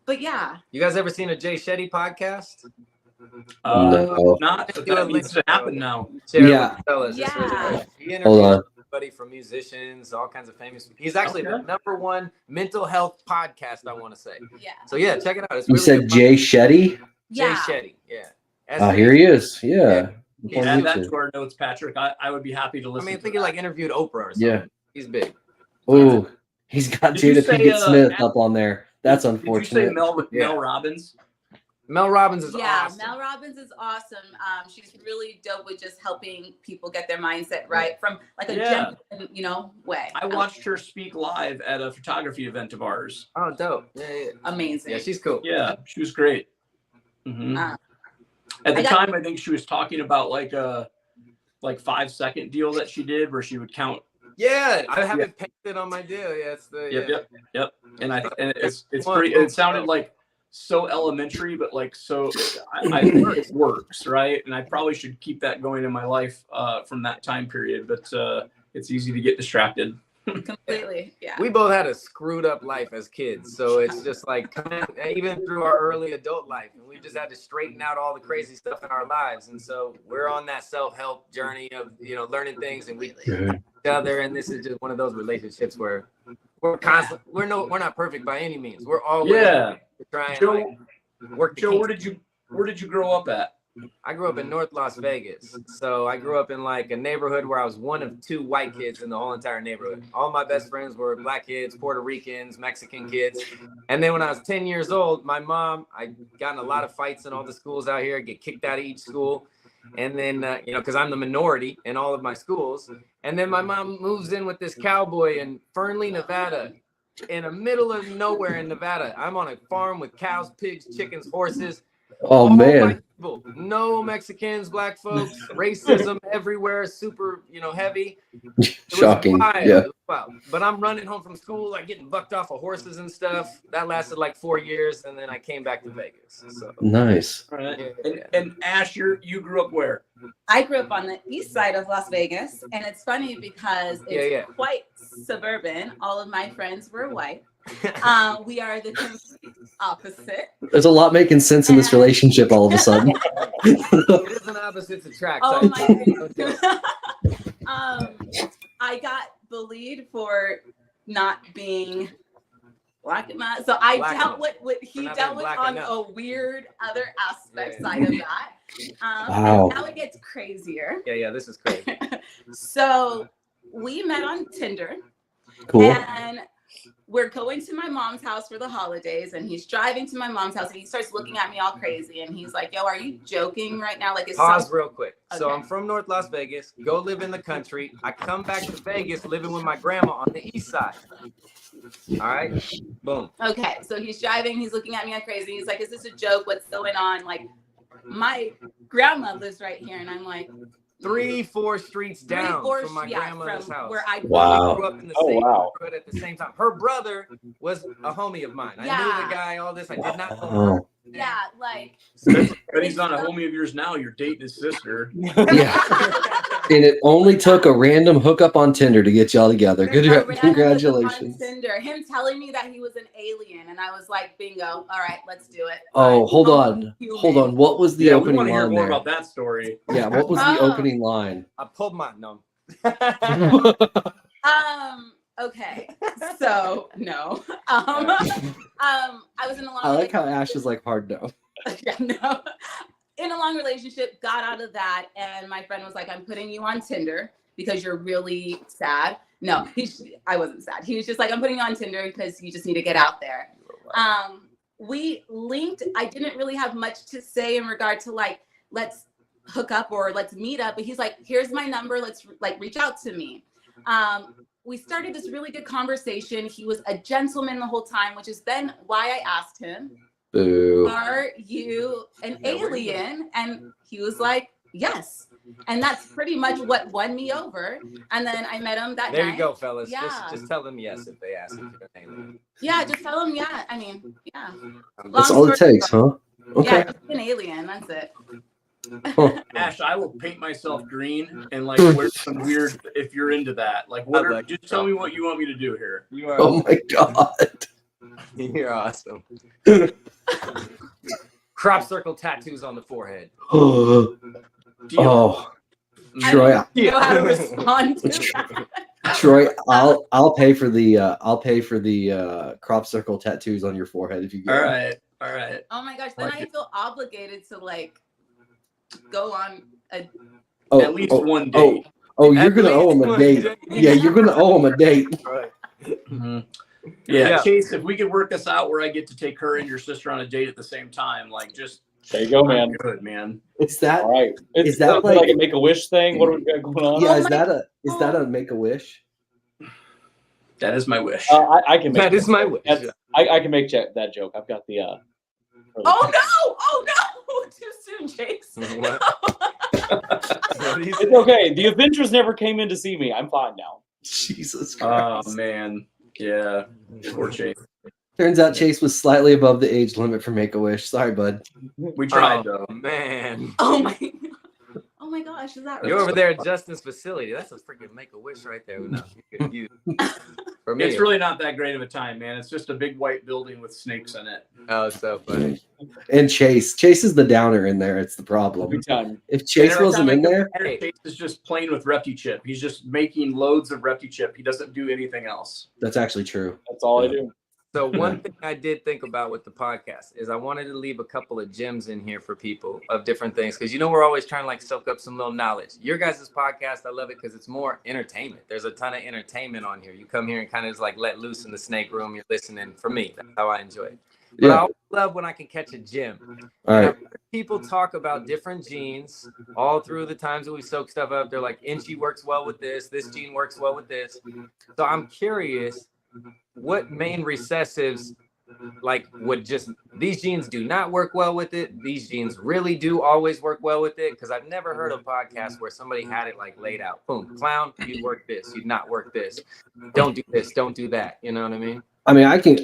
But yeah. You guys ever seen a Jay Shetty podcast? No. Not, but that needs to happen now. Yeah. He Hold on. everybody from musicians, all kinds of famous. He's actually the #1 mental health podcast, I want to say. Yeah. So yeah, check it out. It's You really said good. Jay Shetty? Jay Shetty, yeah. Here he is. Yeah. Add that to our notes, Patrick. I would be happy to listen. I mean, I think he like interviewed Oprah or something. Yeah. He's big. Oh, he's got Did you Jada say, Pinkett Smith Matt- up on there. That's Did you unfortunate. say Mel Robbins? Mel Robbins is awesome. Mel Robbins is awesome. She's really dope with just helping people get their mindset right from like a genuine, way. I watched her speak live at a photography event of ours. Oh, dope. Yeah. Amazing. Yeah, she's cool. Yeah, she was great. Mm-hmm. At the time, I think she was talking about like a 5-second deal that she did where she would count. Yeah, I have it painted on my deal. Yeah, it's the Yep. And it's pretty. It sounded like so elementary, but like so I think it works, right? And I probably should keep that going in my life from that time period, but it's easy to get distracted. Completely, yeah. We both had a screwed up life as kids, so it's just like even through our early adult life, and we just had to straighten out all the crazy stuff in our lives. And so we're on that self-help journey of learning things, and we each other. And this is just one of those relationships where we're constantly we're not perfect by any means. We're always trying to work. Joe, where did you grow up at? I grew up in North Las Vegas. So I grew up in like a neighborhood where I was one of 2 white kids in the whole entire neighborhood. All my best friends were black kids, Puerto Ricans, Mexican kids. And then when I was 10 years old, my mom, I got in a lot of fights in all the schools out here. I get kicked out of each school. And then, because I'm the minority in all of my schools. And then my mom moves in with this cowboy in Fernley, Nevada, in the middle of nowhere in Nevada. I'm on a farm with cows, pigs, chickens, horses. Oh, man. No Mexicans, black folks, racism everywhere, super, heavy. Shocking. Yeah. Wow. But I'm running home from school, like getting bucked off of horses and stuff. That lasted like 4 years, and then I came back to Vegas. So. Nice. All right. And Ash, you grew up where? I grew up on the east side of Las Vegas, and it's funny because it's quite suburban. All of my friends were white. We are the complete opposite. There's a lot making sense in this relationship all of a sudden. It is an opposites attract. Oh my goodness. I got bullied for not being black enough. So I dealt with what he dealt with on a weird other aspect side of that. Wow. Now it gets crazier. Yeah, this is crazy. So we met on Tinder. Cool. And we're going to my mom's house for the holidays, and he's driving to my mom's house, and he starts looking at me all crazy, and he's like, yo, are you joking right now? Like, Pause real quick. Okay. So I'm from North Las Vegas, go live in the country. I come back to Vegas living with my grandma on the east side. All right, boom. Okay, so he's driving, he's looking at me like crazy. He's like, is this a joke? What's going on? Like, my grandma lives right here, and I'm like, 3-4 streets down from my grandmother's house. Where I grew up in the same neighborhood at the same time. Her brother was a homie of mine. I knew the guy, all this. I did not know her. Yeah, like. But he's not a homie of yours now. You're dating his sister. Yeah. And it only took a random hookup on Tinder to get y'all together. Congratulations. On Tinder. Him telling me that he was an alien, and I was like, bingo. All right, let's do it. Oh, hold on. What was the opening line? We want to hear more there? about that story. Yeah, what was the opening line? I pulled my no. Okay, so no. I was in a long. I like how Ash is like hard no. Yeah, no. In a long relationship, got out of that, and my friend was like, I'm putting you on Tinder because you're really sad. No, I wasn't sad. He was just like, I'm putting you on Tinder because you just need to get out there. We linked. I didn't really have much to say in regard to like, let's hook up or let's meet up. But he's like, here's my number. Let's like reach out to me. We started this really good conversation. He was a gentleman the whole time, which is then why I asked him, boo, are you an alien? And he was like, yes. And that's pretty much what won me over. And then I met him that night. There you go, fellas. Yeah. Just tell them yes if they ask if you're an alien. Yeah, just tell them yeah. I mean, yeah. That's all it takes, huh? Okay. Yeah, just an alien. That's it. Ash, I will paint myself green and like wear some weird if you're into that. Like, just tell me what you want me to do here. You are. Oh my god. You're awesome. Crop circle tattoos on the forehead. Oh, Troy. I don't know how to respond to that. Troy, I'll pay for the crop circle tattoos on your forehead if you get. All right. Oh my gosh, then I feel obligated to like go on a at least one date. You're gonna owe him a date. Yeah, you're gonna owe him a date. Right. Mm-hmm. Yeah, Chase, if we could work this out where I get to take her and your sister on a date at the same time, like just there you go, man. Good, man. Is that all right? Is that like a Make-A-Wish thing? What do we got going on? Yeah, is that a Make-A-Wish? That is my wish. I can make that is my wish. I can make that joke. I've got the Oh no! Too soon, Chase. What? It's okay. The Avengers never came in to see me. I'm fine now. Jesus Christ. Oh man. Yeah. Poor Chase. Turns out Chase was slightly above the age limit for Make-A-Wish. Sorry, bud. We tried though. Man. Oh my. Oh my gosh, is that right? You're over there at Justin's facility. That's a freaking Make-A-Wish right there. No, you're confused. For me, It's really not that great of a time, man. It's just a big white building with snakes in it. oh, so funny. And Chase is the downer in there. It's the problem. Every time. If Chase wasn't in there, Chase is just playing with ReptiChip. He's just making loads of ReptiChip. He doesn't do anything else. that's actually true. That's all I do. So one thing I did think about with the podcast is I wanted to leave a couple of gems in here for people of different things, because we're always trying to like soak up some little knowledge. Your guys' podcast, I love it because it's more entertainment. There's a ton of entertainment on here. You come here and kind of just like let loose in the snake room. You're listening. For me, that's how I enjoy it. But I always love when I can catch a gem. All right. People talk about different genes all through the times that we soak stuff up. They're like, Inchy works well with this. This gene works well with this. So I'm curious, what main recessives like would just, these genes do not work well with it, these genes really do always work well with it? Because I've never heard a podcast where somebody had it like laid out. Boom, clown, you'd work this, you'd not work this. Don't do this, don't do that. You know what I mean? I mean, I think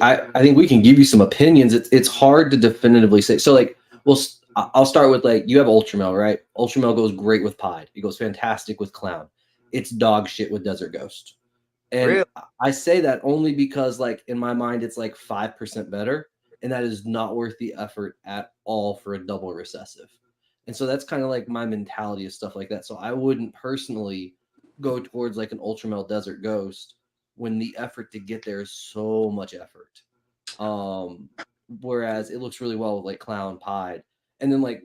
we can give you some opinions. It's hard to definitively say. So like, I'll start with like, you have Ultramel, right? Ultramel goes great with Pied. It goes fantastic with Clown. It's dog shit with Desert Ghost. And Really? I say that only because, like, in my mind, it's like 5% better, and that is not worth the effort at all for a double recessive. And so that's kind of like my mentality of stuff like that. So I wouldn't personally go towards like an Ultramel Desert Ghost when the effort to get there is so much effort. Whereas it looks really well with like Clown Pied, and then like,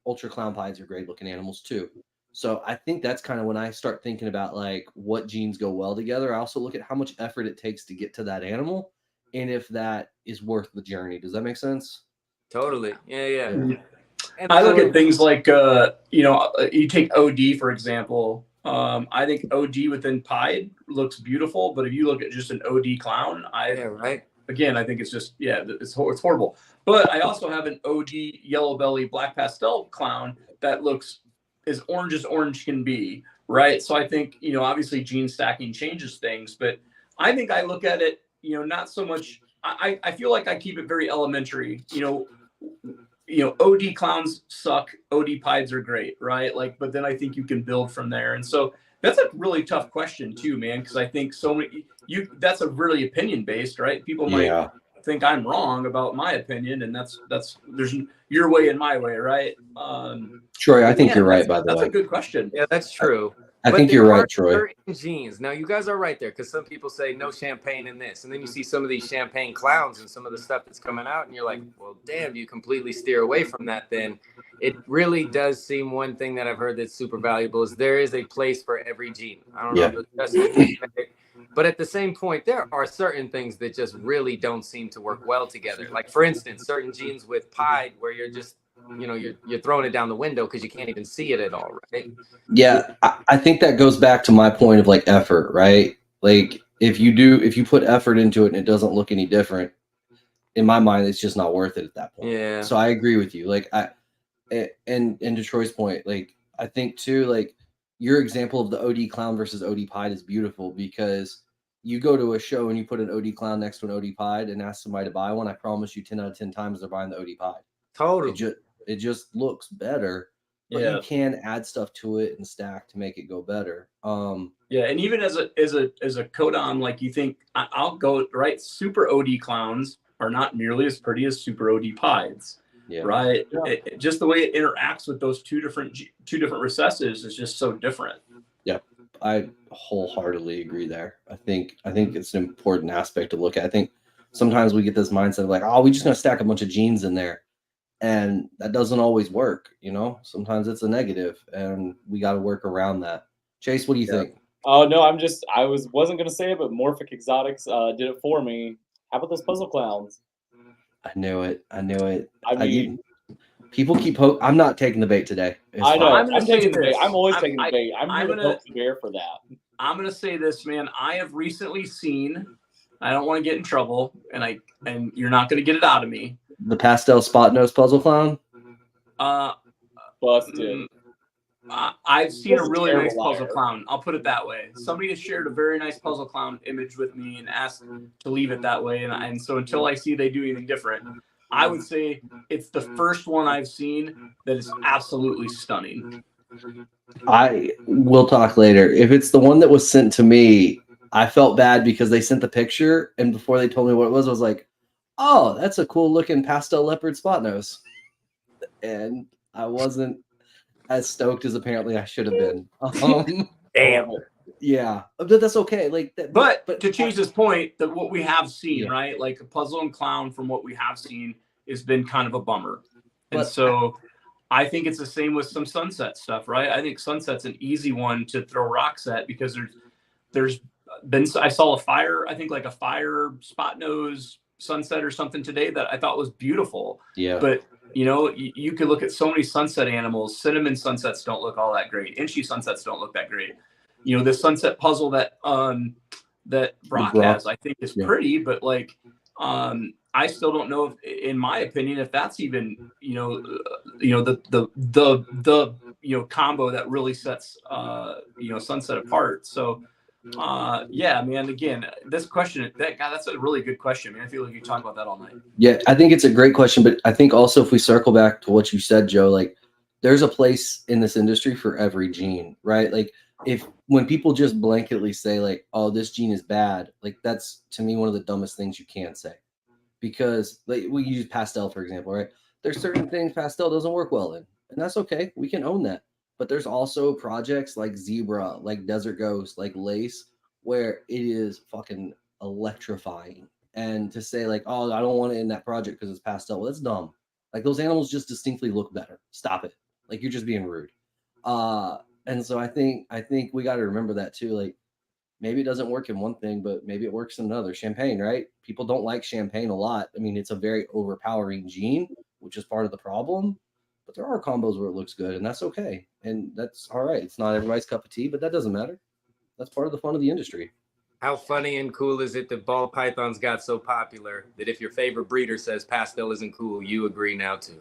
Ultra Clown Pieds are great looking animals too. So I think that's kind of when I start thinking about like what genes go well together. I also look at how much effort it takes to get to that animal and if that is worth the journey. Does that make sense? Totally. Yeah. And I look at things like, you take OD, for example. I think OD within Pied looks beautiful, but if you look at just an OD Clown, again, I think it's just, it's horrible. But I also have an OD Yellow Belly Black Pastel Clown that looks as orange can be, right? So I think, obviously gene stacking changes things, but I think I look at it, not so much, I feel like I keep it very elementary. OD Clowns suck, OD Pieds are great, right? Like, but then I think you can build from there. And so that's a really tough question too, man, because I think that's a really opinion based, right? People might think I'm wrong about my opinion, and that's there's your way and my way, right? Troy, I think you're right, by the way. That's a good question. Yeah, that's true. I think you're right, Troy. Certain genes. Now, you guys are right there, because some people say no champagne in this, and then you see some of these champagne clowns and some of the stuff that's coming out, and you're like, well, damn, you completely steer away from that. Then it really does seem, one thing that I've heard that's super valuable is there is a place for every gene. I don't know if that's but at the same point, there are certain things that just really don't seem to work well together. Like, for instance, certain genes with Pied where you're just, you're throwing it down the window because you can't even see it at all, right? Yeah, I think that goes back to my point of like effort, right? Like if you put effort into it and it doesn't look any different, in my mind, it's just not worth it at that point. Yeah. So I agree with you. Like and to Troy's point, like I think too, like your example of the OD Clown versus OD Pied is beautiful, because you go to a show and you put an OD Clown next to an OD Pied and ask somebody to buy one. I promise you 10 out of 10 times they're buying the OD Pied. Totally. It just looks better, but you can add stuff to it and stack to make it go better. And even as a codon, like, you think I'll go right. Super OD Clowns are not nearly as pretty as Super OD Pieds. Yeah. Right. Yeah. Just the way it interacts with those two different recessives is just so different. Yeah, I wholeheartedly agree there. I think it's an important aspect to look at. I think sometimes we get this mindset of like, oh, we just gonna stack a bunch of genes in there, and that doesn't always work. Sometimes it's a negative, and we got to work around that. Chase, what do you think? Oh no, I wasn't gonna say it, but Morphic Exotics did it for me. How about those puzzle clowns? I knew it. I mean, people keep I'm not taking the bait today. I know. I'm taking the bait. I'm always taking the bait. I'm going to poke the bear for that. I'm going to say this, man. I have recently seen, I don't want to get in trouble, and you're not going to get it out of me, the pastel spot nose puzzle clown. Busted. I've seen a That's a really terrible nice puzzle liar. clown. I'll put it that way. Somebody has shared a very nice puzzle clown image with me and asked to leave it that way. And so until I see they do anything different, I would say it's the first one I've seen that is absolutely stunning. I will talk later. If it's the one that was sent to me, I felt bad because they sent the picture, and before they told me what it was, I was like, oh, that's a cool looking pastel leopard spot nose. And I wasn't as stoked as apparently I should have been. Damn. Yeah, but that's okay. Like that, But to Chase's point, that what we have seen, Yeah. right? Like a puzzle and clown from what we have seen has been kind of a bummer. And But- so I think it's the same with some sunset stuff, right? I think sunset's an easy one to throw rocks at because there's been, I saw a fire, I think like a fire spot nose sunset or something today that I thought was beautiful. yeah, But you know, you could look at so many sunset animals. Cinnamon sunsets don't look all that great. Inchy sunsets don't look that great. You know, the sunset puzzle that Brock has, I think is pretty, but like I still don't know if, in my opinion, if that's even the combo that really sets sunset apart. So yeah, man. Again, this question, that's a really good question, man. I feel like you talk about that all night. Yeah, I think it's a great question, but I think also if we circle back to what you said, Joe, like there's a place in this industry for every gene, right? Like when people just blanketly say like, oh, this gene is bad, like that's to me one of the dumbest things you can say. Because like we use pastel, for example, right? There's certain things pastel doesn't work well in, and that's okay. We can own that. But there's also projects like Zebra, like Desert Ghost, like Lace, where it is fucking electrifying. And to say like, oh, I don't want it in that project because it's pastel, well, that's dumb. Like those animals just distinctly look better. Stop it. Like you're just being rude. And so I think we got to remember that too. Like maybe it doesn't work in one thing, but maybe it works in another. Champagne, right? People don't like champagne a lot. I mean, it's a very overpowering gene, which is part of the problem. But there are combos where it looks good, and that's okay. And that's all right. It's not everybody's cup of tea, but that doesn't matter. That's part of the fun of the industry. How funny and cool is it that ball pythons got so popular that if your favorite breeder says pastel isn't cool, you agree now too?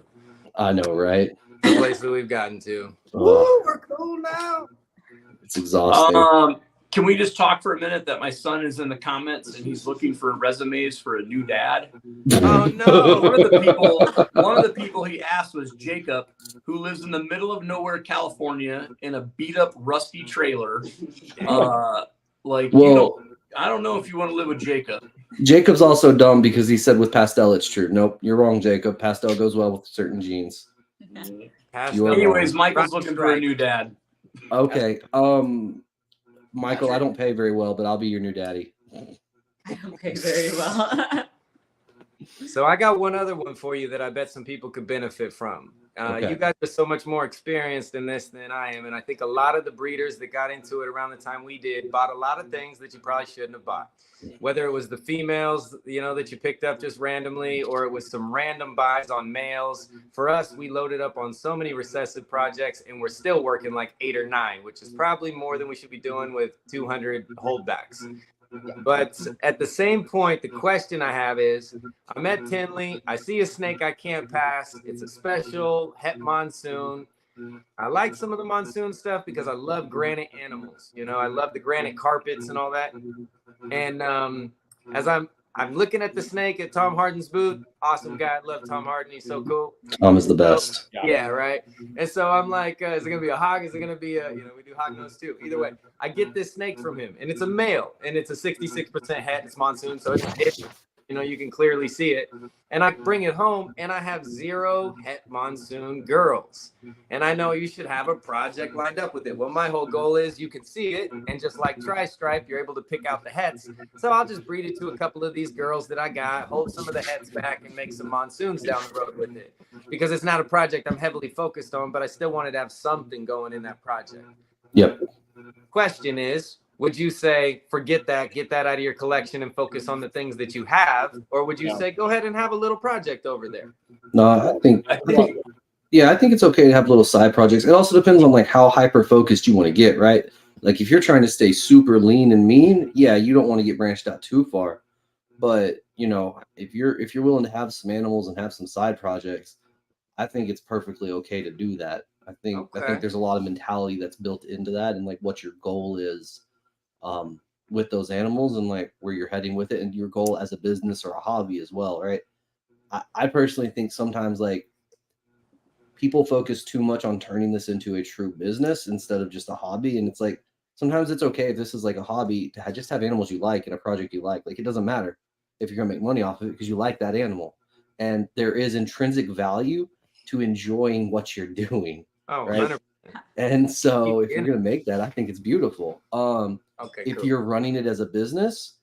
I know, right? The place that we've gotten to. Oh, we're cool now. it's exhausting. Can we just talk for a minute that my son is in the comments and he's looking for resumes for a new dad? Oh no! One of the people he asked was Jacob, who lives in the middle of nowhere, California, in a beat up, rusty trailer. I don't know if you want to live with Jacob. Jacob's also dumb because he said with pastel it's true. Nope, you're wrong, Jacob. Pastel goes well with certain genes. Pastel. Anyways, Michael's looking for a new dad. Okay. Michael, I don't pay very well, but I'll be your new daddy. I don't pay very well. So I got one other one for you that I bet some people could benefit from. Okay. You guys are so much more experienced in this than I am. And I think a lot of the breeders that got into it around the time we did bought a lot of things that you probably shouldn't have bought. Whether it was the females, that you picked up just randomly, or it was some random buys on males. For us, we loaded up on so many recessive projects and we're still working like 8 or 9, which is probably more than we should be doing with 200 holdbacks. But at the same point, the question I have is, I'm at Tinley, I see a snake I can't pass. It's a special het monsoon. I like some of the monsoon stuff because I love granite animals. I love the granite carpets and all that. And as I'm looking at the snake at Tom Harden's booth, awesome guy. I love Tom Harden. He's so cool. Tom is the best. Yeah, right. And so I'm like, is it going to be a hog? Is it going to be we do hog nose too. Either way, I get this snake from him and it's a male and it's a 66% het. It's monsoon. So it's you can clearly see it. And I bring it home and I have 0 het monsoon girls. And I know you should have a project lined up with it. Well, my whole goal is you can see it. And just like Tri-Stripe, you're able to pick out the hets. So I'll just breed it to a couple of these girls that I got, hold some of the hets back and make some monsoons down the road with it. Because it's not a project I'm heavily focused on, but I still wanted to have something going in that project. Yep. Question is, would you say, forget that, get that out of your collection and focus on the things that you have? Or would you say, go ahead and have a little project over there? No, I think it's okay to have little side projects. It also depends on like how hyper focused you want to get, right? Like if you're trying to stay super lean and mean, yeah, you don't want to get branched out too far. But if you're willing to have some animals and have some side projects, I think it's perfectly okay to do that. I think Okay. there's a lot of mentality that's built into that, and like what your goal is with those animals, and like where you're heading with it, and your goal as a business or a hobby as well, right? I personally think sometimes like people focus too much on turning this into a true business instead of just a hobby, and it's like sometimes it's okay if this is like a hobby to just have animals you like and a project you like. Like it doesn't matter if you're gonna make money off of it because you like that animal, and there is intrinsic value to enjoying what you're doing. Oh, Right. 100%. And so if you're gonna make that, I think it's beautiful. Okay, If cool. you're running it as a business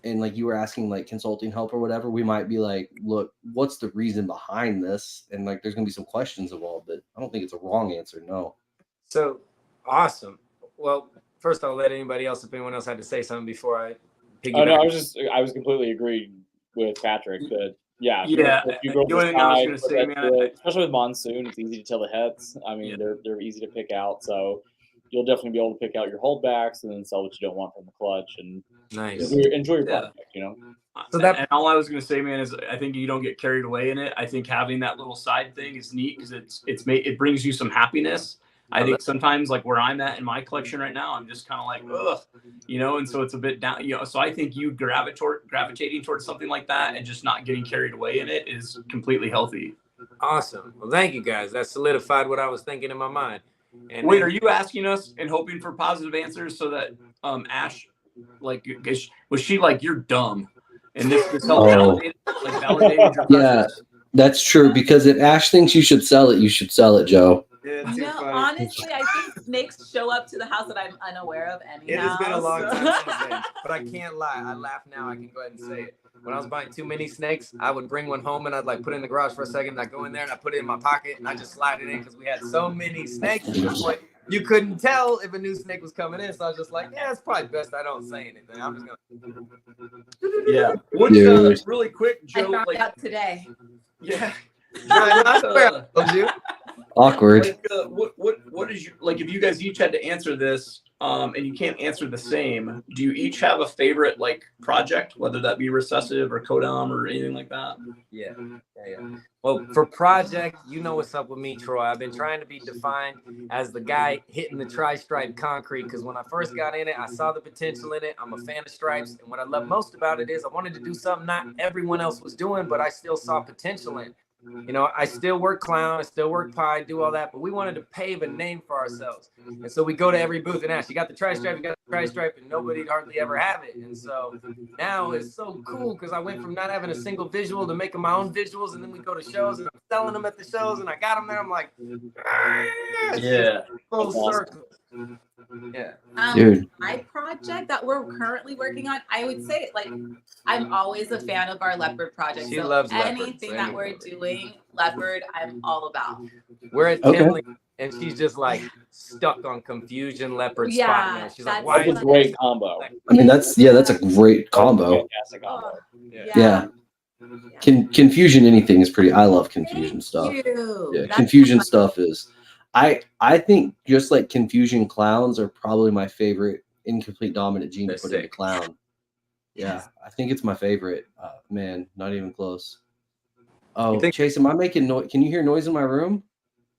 and like you were asking like consulting help or whatever, we might be like, look, what's the reason behind this? And like there's gonna be some questions involved, but I don't think it's a wrong answer. No. So awesome. Well, first I'll let anybody else, if anyone else had to say something before I piggyback. Oh no, I was completely agreeing with Patrick that Yeah. if you go The only thing I was gonna say, man, especially with monsoon, it's easy to tell the heads. I mean, they're easy to pick out, so you'll definitely be able to pick out your holdbacks and then sell what you don't want from the clutch and Nice. enjoy your project. You know. So that, and all I was going to say, man, is I think you don't get carried away in it. I think having that little side thing is neat because it brings you some happiness. I think sometimes like where I'm at in my collection right now, I'm just kind of like, ugh, you know, and so it's a bit down, you know. So I think you gravitating towards something like that and just not getting carried away in it is completely healthy. Awesome. Well, thank you guys. That solidified what I was thinking in my mind. And wait, are you asking us and hoping for positive answers so that Ash, like, was she like, you're dumb? And this validated your preference? Yeah, that's true. Because if Ash thinks you should sell it, Joe. Yeah, no, honestly, I think snakes show up to the house that I'm unaware of anyhow. It has been a long time since then, but I can't lie. I laugh now. I can go ahead and say it. When I was buying too many snakes, I would bring one home and I'd like put it in the garage for a second. And I'd go in there and I put it in my pocket and I just slide it in because we had so many snakes. But you couldn't tell if a new snake was coming in, so I was just like, yeah, it's probably best I don't say anything. I'm just gonna. Yeah. What's really quick, Joe? I found out today. Yeah. Awkward. Like, what is your, like, if you guys each had to answer this, and you can't answer the same, do you each have a favorite like project, whether that be recessive or codom or anything like that? Yeah. Well, for project, you know what's up with me, Troy. I've been trying to be defined as the guy hitting the tri-stripe concrete because when I first got in it, I saw the potential in it. I'm a fan of stripes, and what I love most about it is I wanted to do something not everyone else was doing, but I still saw potential in. You know, I still work clown, I still work pie, do all that, but we wanted to pave a name for ourselves. And so we go to every booth and ask, you got the tri-stripe, and nobody'd hardly ever have it. And so now it's so cool because I went from not having a single visual to making my own visuals, and then we go to shows and I'm selling them at the shows and I got them there. I'm like, yeah, full circle. Yeah. Dude. My project that we're currently working on, I would say, like, I'm always a fan of our leopard project. She so loves leopards, anything that we're doing, leopard, I'm all about. We're at Tinley, and she's just like stuck on confusion leopard spot, man. She's like, why? That's a great combo. I mean, that's a great combo. Fantastic combo. Yeah. Confusion anything is pretty. I love confusion stuff. Yeah, that's confusion stuff is. I think just like confusion clowns are probably my favorite incomplete dominant gene to put into clown. Yeah, I think it's my favorite. Man, not even close. Oh, Chase, am I making noise? Can you hear noise in my room?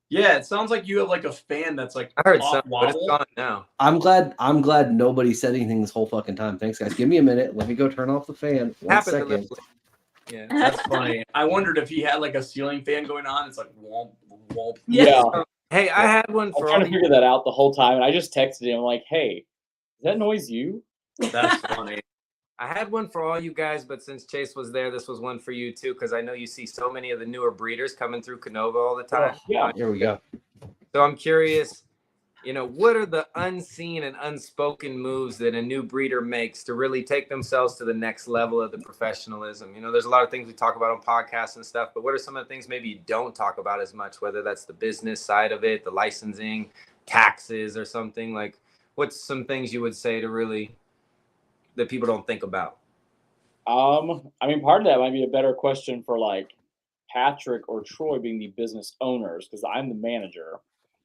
Yeah, it sounds like you have like a fan that's like I heard something, but it's gone now. I'm glad nobody said anything this whole fucking time. Thanks, guys. Give me a minute. Let me go turn off the fan. One second. Yeah, that's funny. I wondered if he had like a ceiling fan going on. It's like womp womp. Yeah. Hey, I had one for I was trying to figure that out the whole time, and I just texted him like, "Hey, is that noise you?" That's funny. I had one for all you guys, but since Chase was there, this was one for you too, because I know you see so many of the newer breeders coming through Canova all the time. Yeah, here we go. So I'm curious, you know, what are the unseen and unspoken moves that a new breeder makes to really take themselves to the next level of the professionalism? You know, there's a lot of things we talk about on podcasts and stuff, but what are some of the things maybe you don't talk about as much, whether that's the business side of it, the licensing, taxes, or something? Like, what's some things you would say to really that people don't think about? I mean, part of that might be a better question for like Patrick or Troy being the business owners, because I'm the manager.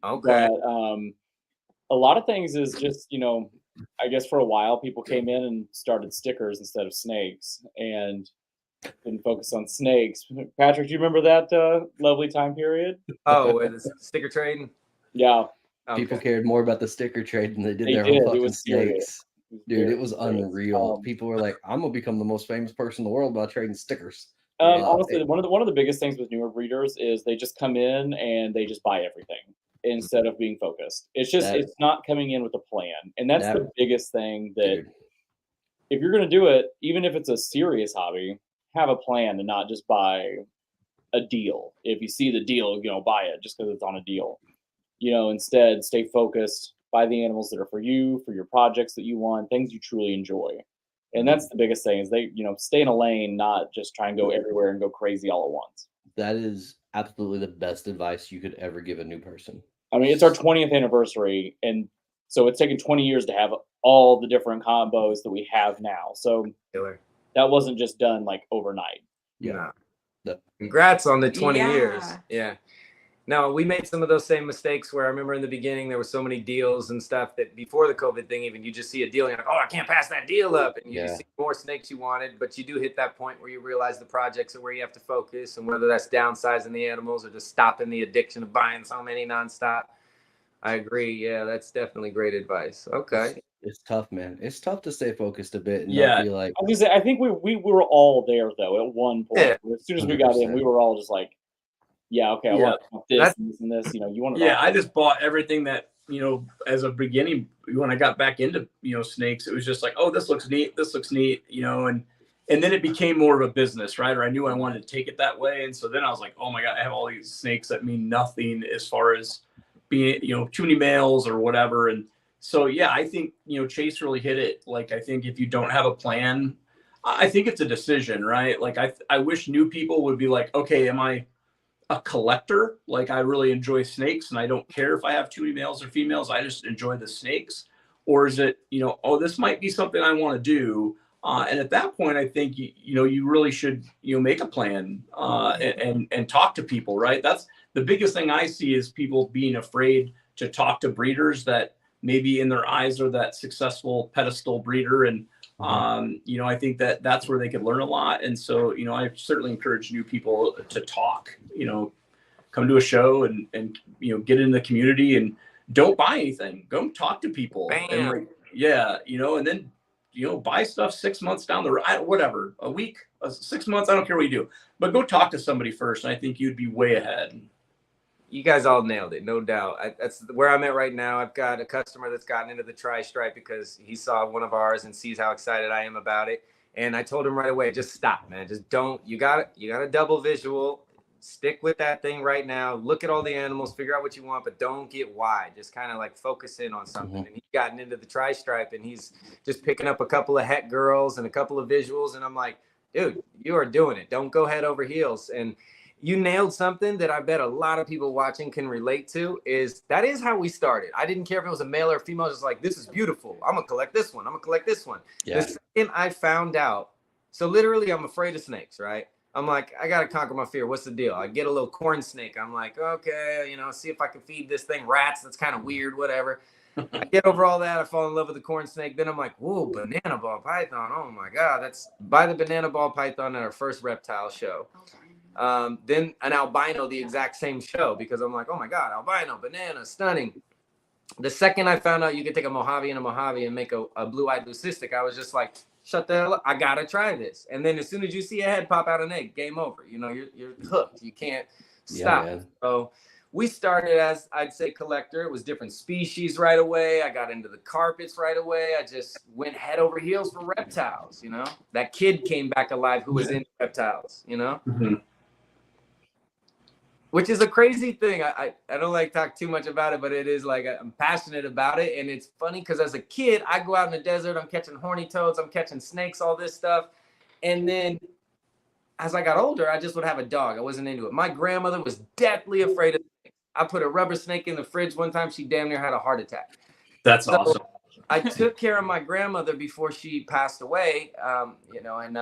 Okay. But a lot of things is just, you know, I guess for a while people came in and started stickers instead of snakes, and Didn't focus on snakes. Patrick, do you remember that lovely time period? Oh, where the sticker trading? Yeah, People Okay. cared more about the sticker trade than they did they their did. own It fucking was serious. snakes. Dude, it was Very serious. unreal. People were like, I'm gonna become the most famous person in the world by trading stickers. Honestly, one of the biggest things with newer breeders is they just come in and they just buy everything instead of being focused. It's not coming in with a plan, and that's the biggest thing that Dude, if you're going to do it, even if it's a serious hobby, have a plan and not just buy a deal. If you see the deal, buy it just because it's on a deal. Instead, stay focused. Buy the animals that are for you, for your projects that you want, things you truly enjoy. And that's the biggest thing is they, stay in a lane, not just try and go everywhere and go crazy all at once. that is absolutely the best advice you could ever give a new person. I mean, it's our 20th anniversary, and so it's taken 20 years to have all the different combos that we have now. So that wasn't just done like overnight. Yeah. Congrats on the 20 Yeah. years. Yeah. No, we made some of those same mistakes where I remember in the beginning there were so many deals and stuff that before the COVID thing, even you just see a deal and you're like, oh, I can't pass that deal up. And you just see more snakes you wanted, but you do hit that point where you realize the projects are where you have to focus, and whether that's downsizing the animals or just stopping the addiction of buying so many nonstop. I agree. Yeah, that's definitely great advice. Okay. It's tough, man. It's tough to stay focused a bit and Yeah. not be like, I was gonna say, I think we were all there though at one point. Yeah. As soon as we got in, 100%. we were all just like, yeah, okay, I Yeah. want this and this and this. You want it Yeah, all. I just bought everything that, as a beginning, when I got back into, snakes, it was just like, oh, this looks neat. This looks neat, and then it became more of a business, right? Or I knew I wanted to take it that way. And so then I was like, oh my God, I have all these snakes that mean nothing as far as being, too many males or whatever. And so, yeah, I think, Chase really hit it. Like, I think if you don't have a plan, I think it's a decision, right? Like, I wish new people would be like, okay, am I a collector? Like, I really enjoy snakes and I don't care if I have too many males or females. I just enjoy the snakes. Or is it, oh, this might be something I want to do. And at that point, I think, you really should, make a plan and talk to people, right? That's the biggest thing I see is people being afraid to talk to breeders that maybe in their eyes are that successful pedestal breeder. And, I think that's where they could learn a lot. And so, I certainly encourage new people to talk, come to a show and get in the community and don't buy anything. Go talk to people. Bam. And and then, buy stuff 6 months down the road, whatever, a week, 6 months. I don't care what you do, but go talk to somebody first. And I think you'd be way ahead. You guys all nailed it, no doubt. That's where I'm at right now. I've got a customer that's gotten into the tri-stripe because he saw one of ours and sees how excited I am about it. And I told him right away, just stop, man. Just don't. You got a double visual. Stick with that thing right now. Look at all the animals, figure out what you want, but don't get wide. Just kind of like focus in on something. And he's gotten into the tri-stripe and he's just picking up a couple of het girls and a couple of visuals. And I'm like, dude, you are doing it. Don't go head over heels. And you nailed something that I bet a lot of people watching can relate to. That is how we started. I didn't care if it was a male or a female. Just like, this is beautiful. I'm gonna collect this one. I'm gonna collect this one. Yeah. The second I found out, so literally I'm afraid of snakes, right? I'm like, I gotta conquer my fear. What's the deal? I get a little corn snake. I'm like, okay, see if I can feed this thing rats. That's kind of weird, whatever. I get over all that. I fall in love with the corn snake. Then I'm like, whoa, banana ball python. Oh my God. That's by the banana ball python at our first reptile show. Then an albino, the exact same show, because I'm like, oh my God, albino, banana, stunning. The second I found out you could take a Mojave and make a blue-eyed leucistic, I was just like, shut the hell up. I gotta try this. And then as soon as you see a head pop out an egg, game over. You're hooked. You can't stop. Yeah, so we started as, I'd say, collector. It was different species right away. I got into the carpets right away. I just went head over heels for reptiles. That kid came back alive who was into reptiles. Which is a crazy thing. I don't like to talk too much about it, but it is like I'm passionate about it. And it's funny because as a kid, I go out in the desert, I'm catching horny toads, I'm catching snakes, all this stuff. And then as I got older, I just would have a dog. I wasn't into it. My grandmother was deathly afraid of snakes. I put a rubber snake in the fridge one time. She damn near had a heart attack. That's awesome. I took care of my grandmother before she passed away, and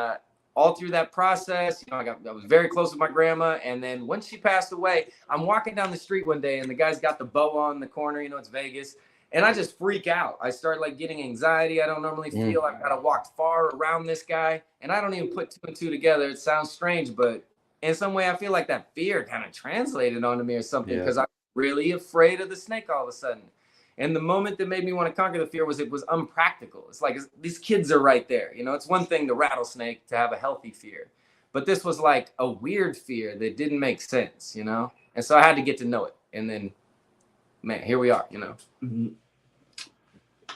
all through that process, I was very close with my grandma. And then once she passed away, I'm walking down the street one day and the guy's got the boa in the corner, it's Vegas. And I just freak out. I start like getting anxiety. I don't normally feel. I've got to walk far around this guy, and I don't even put 2 and 2 together. It sounds strange, but in some way, I feel like that fear kind of translated onto me or something, because I'm really afraid of the snake all of a sudden. And the moment that made me want to conquer the fear was it was unpractical. It's like these kids are right there. You know, it's one thing, the rattlesnake, to have a healthy fear, but this was like a weird fear that didn't make sense, you know? And so I had to get to know it. And then, man, here we are, you know? Mm-hmm.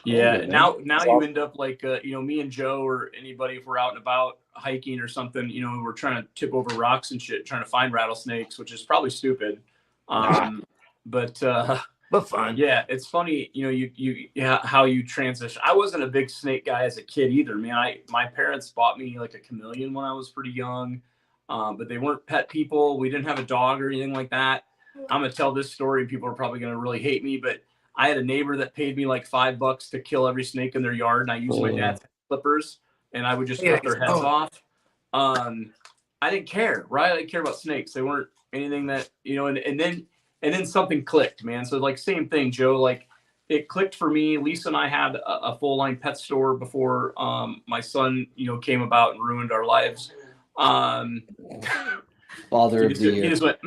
Yeah. Now you end up like, you know, me and Joe or anybody, if we're out and about hiking or something, you know, we're trying to tip over rocks and shit, trying to find rattlesnakes, which is probably stupid. But fun. Yeah. It's funny, you know, how you transition. I wasn't a big snake guy as a kid either, man. My parents bought me like a chameleon when I was pretty young. But they weren't pet people. We didn't have a dog or anything like that. I'm going to tell this story and people are probably going to really hate me, but I had a neighbor that paid me like $5 to kill every snake in their yard, and I used my dad's clippers, and I would just cut their heads off. I didn't care, right? I didn't care about snakes. They weren't anything that, you know, and then something clicked, man. So like same thing, Joe, like it clicked for me. Lisa and I had a full line pet store before my son, you know, came about and ruined our lives. Father of the year. He just went,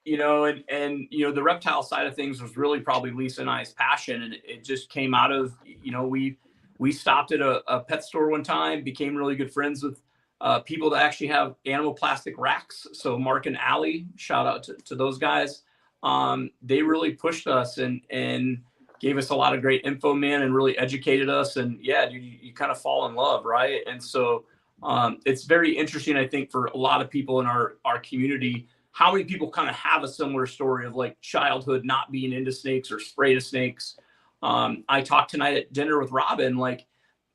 you know, and you know, the reptile side of things was really probably Lisa and I's passion, and it just came out of, you know, we stopped at a pet store one time, became really good friends with people that actually have animal plastic racks. So Mark and Allie, shout out to those guys. They really pushed us and gave us a lot of great info, man, and really educated us. And yeah, you kind of fall in love, right? And so it's very interesting, I think, for a lot of people in our community, how many people kind of have a similar story of like childhood not being into snakes or afraid of snakes. I talked tonight at dinner with Robin, like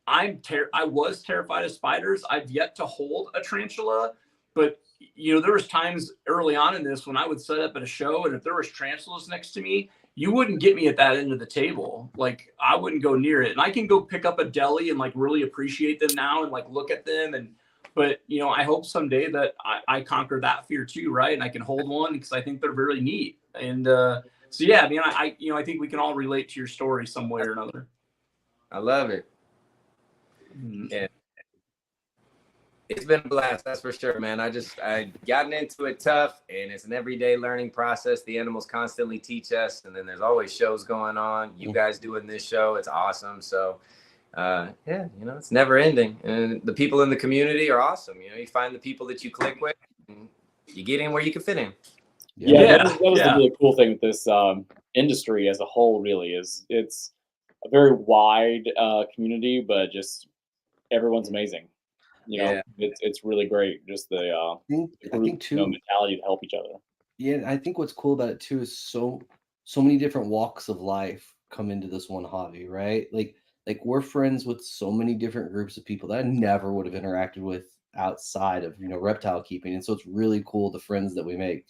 I was terrified of spiders. I've yet to hold a tarantula, but you know, there was times early on in this when I would set up at a show, and if there was tarantulas next to me, you wouldn't get me at that end of the table. Like I wouldn't go near it. And I can go pick up a deli and like really appreciate them now and like look at them. But you know, I hope someday that I conquer that fear too, right? And I can hold one because I think they're very neat. And so yeah, I mean, I think we can all relate to your story some way or another. I love it. Yeah. It's been a blast, that's for sure, man. I gotten into it tough, and it's an everyday learning process. The animals constantly teach us, and then there's always shows going on. You guys doing this show, it's awesome. So yeah, you know, it's never ending, and the people in the community are awesome. You know, you find the people that you click with, and you get in where you can fit in. That was the really cool thing with this industry as a whole. Really, is it's a very wide community, but just everyone's amazing. You know, it's really great. Just the I think too, mentality to help each other. Yeah, I think what's cool about it too is so many different walks of life come into this one hobby, right? Like we're friends with so many different groups of people that I never would have interacted with outside of, you know, reptile keeping. And so it's really cool the friends that we make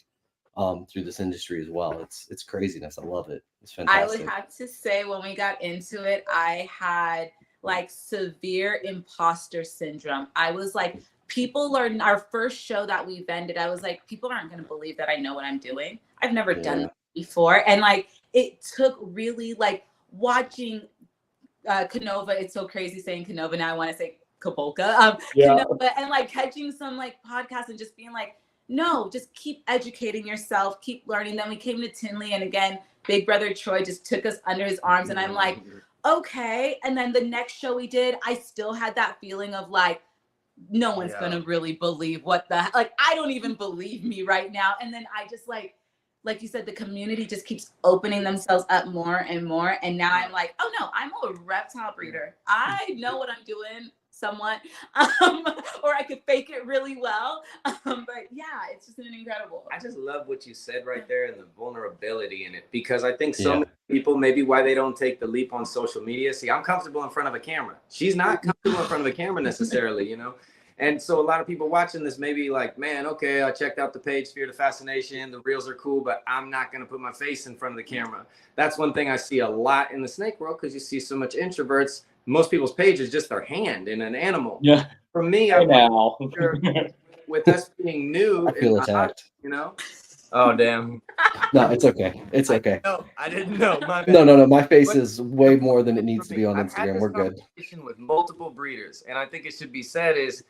through this industry as well. It's craziness. I love it. It's fantastic. I would have to say, when we got into it, I had like severe imposter syndrome. I was like, people are, our first show that we vended, I was like, people aren't going to believe that I know what I'm doing. I've never done that before. And like, it took really like watching Canova. It's so crazy saying Canova now. I want to say Cabolca. Canova, and like catching some like podcasts and just being like, no, just keep educating yourself, keep learning. Then we came to Tinley, and again, Big Brother Troy just took us under his arms, and I'm like, okay. And then the next show we did, I still had that feeling of like, no one's gonna really believe what the, like, I don't even believe me right now. And then I just like you said, the community just keeps opening themselves up more and more. And now I'm like, oh no, I'm a reptile breeder. I know what I'm doing somewhat, or I could fake it really well. But yeah, it's just an incredible. I just love what you said right there, and the vulnerability in it, because I think so many people, maybe why they don't take the leap on social media. See, I'm comfortable in front of a camera. She's not comfortable in front of a camera necessarily, you know? And so a lot of people watching this may be like, man, okay, I checked out the page, Fear to Fascination. The reels are cool, but I'm not going to put my face in front of the camera. That's one thing I see a lot in the snake world, because you see so much introverts. Most people's page is just their hand in an animal. Yeah. For me, I want to, with us being new, I feel attacked. You know, Oh, damn. No, it's okay. It's okay. No, I didn't know. My bad. No. My face But- is way more than it needs to be on I've had Instagram. this We're good. conversation with multiple breeders, and I think it should be said is,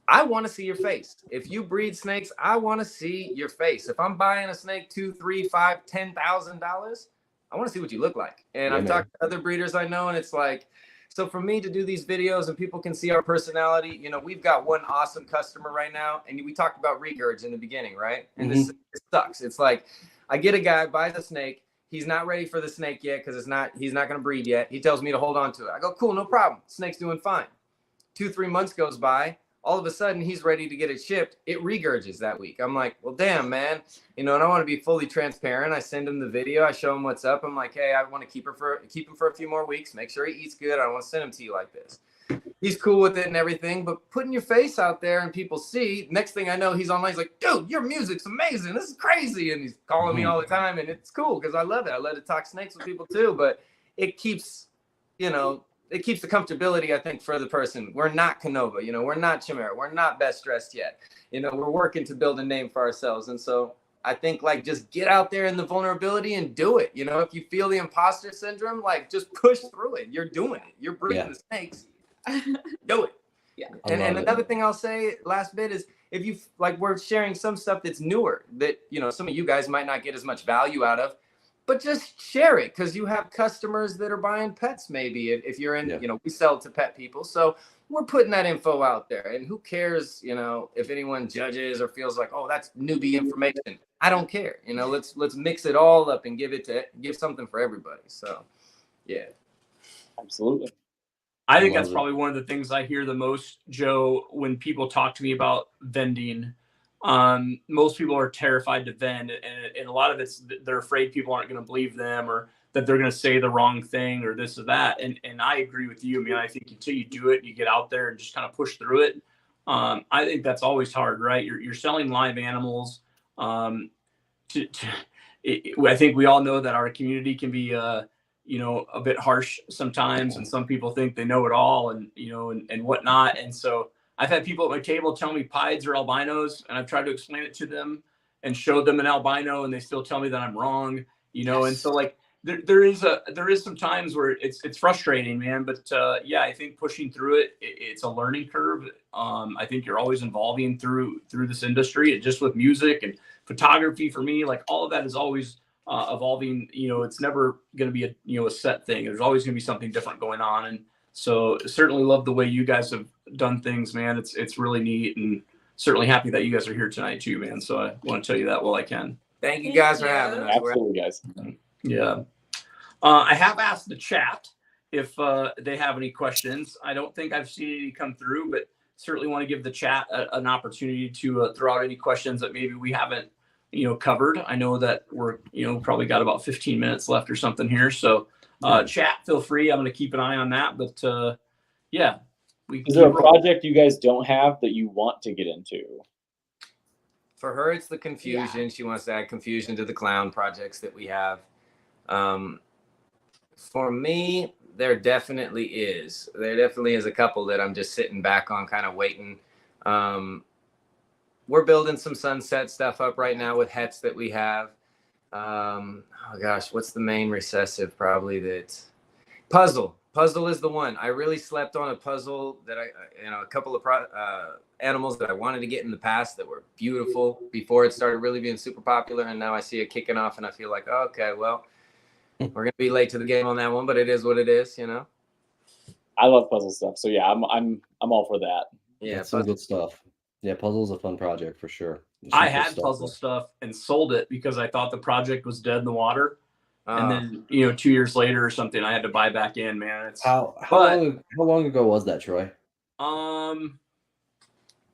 I want to see your face. If you breed snakes, I want to see your face. If I'm buying a snake $2,000, $3,000, $5,000, $10,000, I want to see what you look like. And Yeah, I've man. talked to other breeders I know, and it's like, so for me to do these videos and people can see our personality, you know, we've got one awesome customer right now, and we talked about regurgs in the beginning, right? And this sucks. It's like, I get a guy, buys a snake. He's not ready for the snake yet because he's not going to breed yet. He tells me to hold on to it. I go, cool, no problem. Snake's doing fine. 2-3 months goes by. All of a sudden, he's ready to get it shipped. It regurges that week. I'm like, well, damn, man. You know, and I want to be fully transparent. I send him the video. I show him what's up. I'm like, hey, I want to keep him for a few more weeks. Make sure he eats good. I don't want to send him to you like this. He's cool with it and everything. But putting your face out there and people see, next thing I know, he's online. He's like, dude, your music's amazing. This is crazy. And he's calling me all the time. And it's cool because I love it. I love to talk snakes with people too. But it keeps, you know, it keeps the comfortability, I think, for the person. We're not Canova, you know, we're not Chimera, we're not Best Dressed yet. You know, we're working to build a name for ourselves. And so I think, like, just get out there in the vulnerability and do it. You know, if you feel the imposter syndrome, like, just push through it. You're doing it. You're breeding the snakes. Do it. Yeah. And another thing I'll say, last bit, is if you, like, we're sharing some stuff that's newer that, you know, some of you guys might not get as much value out of. But just share it because you have customers that are buying pets. Maybe if you're in, you know, we sell to pet people. So we're putting that info out there. And who cares, you know, if anyone judges or feels like, oh, that's newbie information. I don't care. You know, let's mix it all up and give something for everybody. So, yeah. Absolutely. I think that's probably one of the things I hear the most, Joe, when people talk to me about vending. Most people are terrified to vend, and a lot of it's they're afraid people aren't going to believe them or that they're going to say the wrong thing or this or that. And I agree with you. I mean, I think until you do it, you get out there and just kind of push through it. I think that's always hard, right? You're selling live animals. I think we all know that our community can be, you know, a bit harsh sometimes, and some people think they know it all, and you know, and whatnot. And so I've had people at my table tell me pieds are albinos, and I've tried to explain it to them and showed them an albino, and they still tell me that I'm wrong, you know. And so, like, there is some times where it's frustrating, man. But yeah, I think pushing through it's a learning curve. I think you're always evolving through this industry, and just with music and photography for me, like all of that is always evolving. You know, it's never going to be a set thing. There's always going to be something different going on, and so certainly love the way you guys have done things, man. It's really neat, and certainly happy that you guys are here tonight too, man. So I want to tell you that while I can. Thank you guys for having us. Absolutely, guys. Yeah. I have asked the chat if they have any questions. I don't think I've seen any come through, but certainly want to give the chat an opportunity to throw out any questions that maybe we haven't, you know, covered. I know that we're, you know, probably got about 15 minutes left or something here. So chat, feel free. I'm going to keep an eye on that. But yeah. Is there a project you guys don't have that you want to get into? For her, it's the confusion. Yeah. She wants to add confusion to the clown projects that we have. For me, there definitely is. There definitely is a couple that I'm just sitting back on, kind of waiting. We're building some sunset stuff up right now with hets that we have. Oh gosh, what's the main recessive? Probably that puzzle. Puzzle is the one. I really slept on a puzzle that a couple of animals that I wanted to get in the past that were beautiful before it started really being super popular, and now I see it kicking off, and I feel like, oh, okay, well, we're gonna be late to the game on that one, but it is what it is, you know. I love puzzle stuff, so yeah, I'm all for that. Yeah, some good stuff. Yeah, puzzle's a fun project for sure. I had puzzle stuff and sold it because I thought the project was dead in the water. And then, you know, 2 years later or something, I had to buy back in, man. How long ago was that, Troy?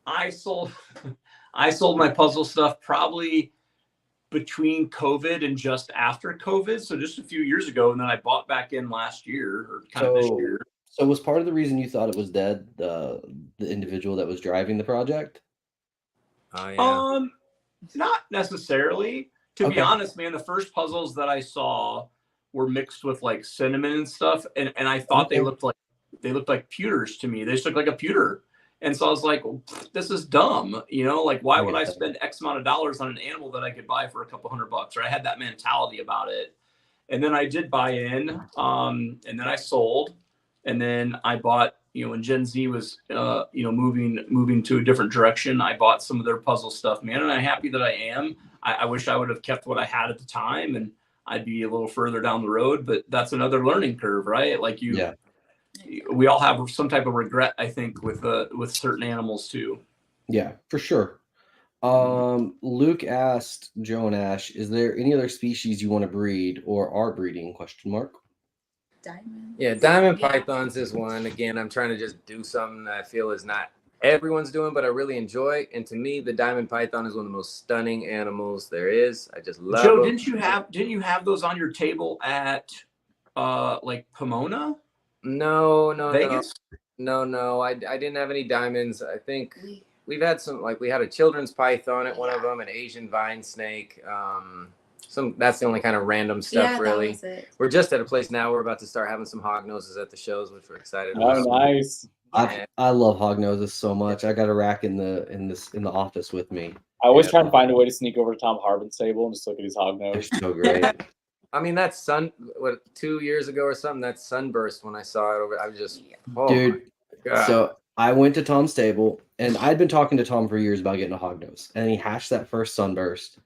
I sold my puzzle stuff probably between COVID and just after COVID. So just a few years ago. And then I bought back in last year or kind of this year. So was part of the reason you thought it was dead the individual that was driving the project? Oh, yeah. Not necessarily. To be honest, man, the first puzzles that I saw were mixed with like cinnamon and stuff, and I thought they looked like pewters to me. They just looked like a pewter, And so I was like, well, this is dumb. You know, like, why would I Yeah. spend X amount of dollars on an animal that I could buy for a couple $100? Or I had that mentality about it. And then I did buy in, and then I sold, and then I bought, you know, when Gen Z was, you know, moving to a different direction, I bought some of their puzzle stuff, man. And I'm happy that I am. I wish I would have kept what I had at the time, and I'd be a little further down the road, but that's another learning curve, right? Like we all have some type of regret, I think, with certain animals too. Yeah, for sure. Luke asked Joe and Ash, is there any other species you want to breed or are breeding? Question mark. Diamond. Yeah, diamond pythons is one. Again, I'm trying to just do something that I feel is not everyone's doing, but I really enjoy. And to me, the diamond python is one of the most stunning animals there is. I just love Joe, them. didn't you have those on your table at like Pomona? No, Vegas? No. I didn't have any diamonds. I think we've had some, like we had a children's python at one of them, an Asian vine snake. That's the only kind of random stuff, really. That was it. We're just at a place now. We're about to start having some hog noses at the shows, which we're excited Oh, about. nice. I love hog noses so much. I got a rack in the office with me. I always try to find a way to sneak over to Tom Harbin's table and just look at his hog They're nose. so great. I mean, that 2 years ago or something, that sunburst when I saw it over, I was just, oh Dude, my God. so I went to Tom's table and I'd been talking to Tom for years about getting a hog nose, and he hatched that first sunburst.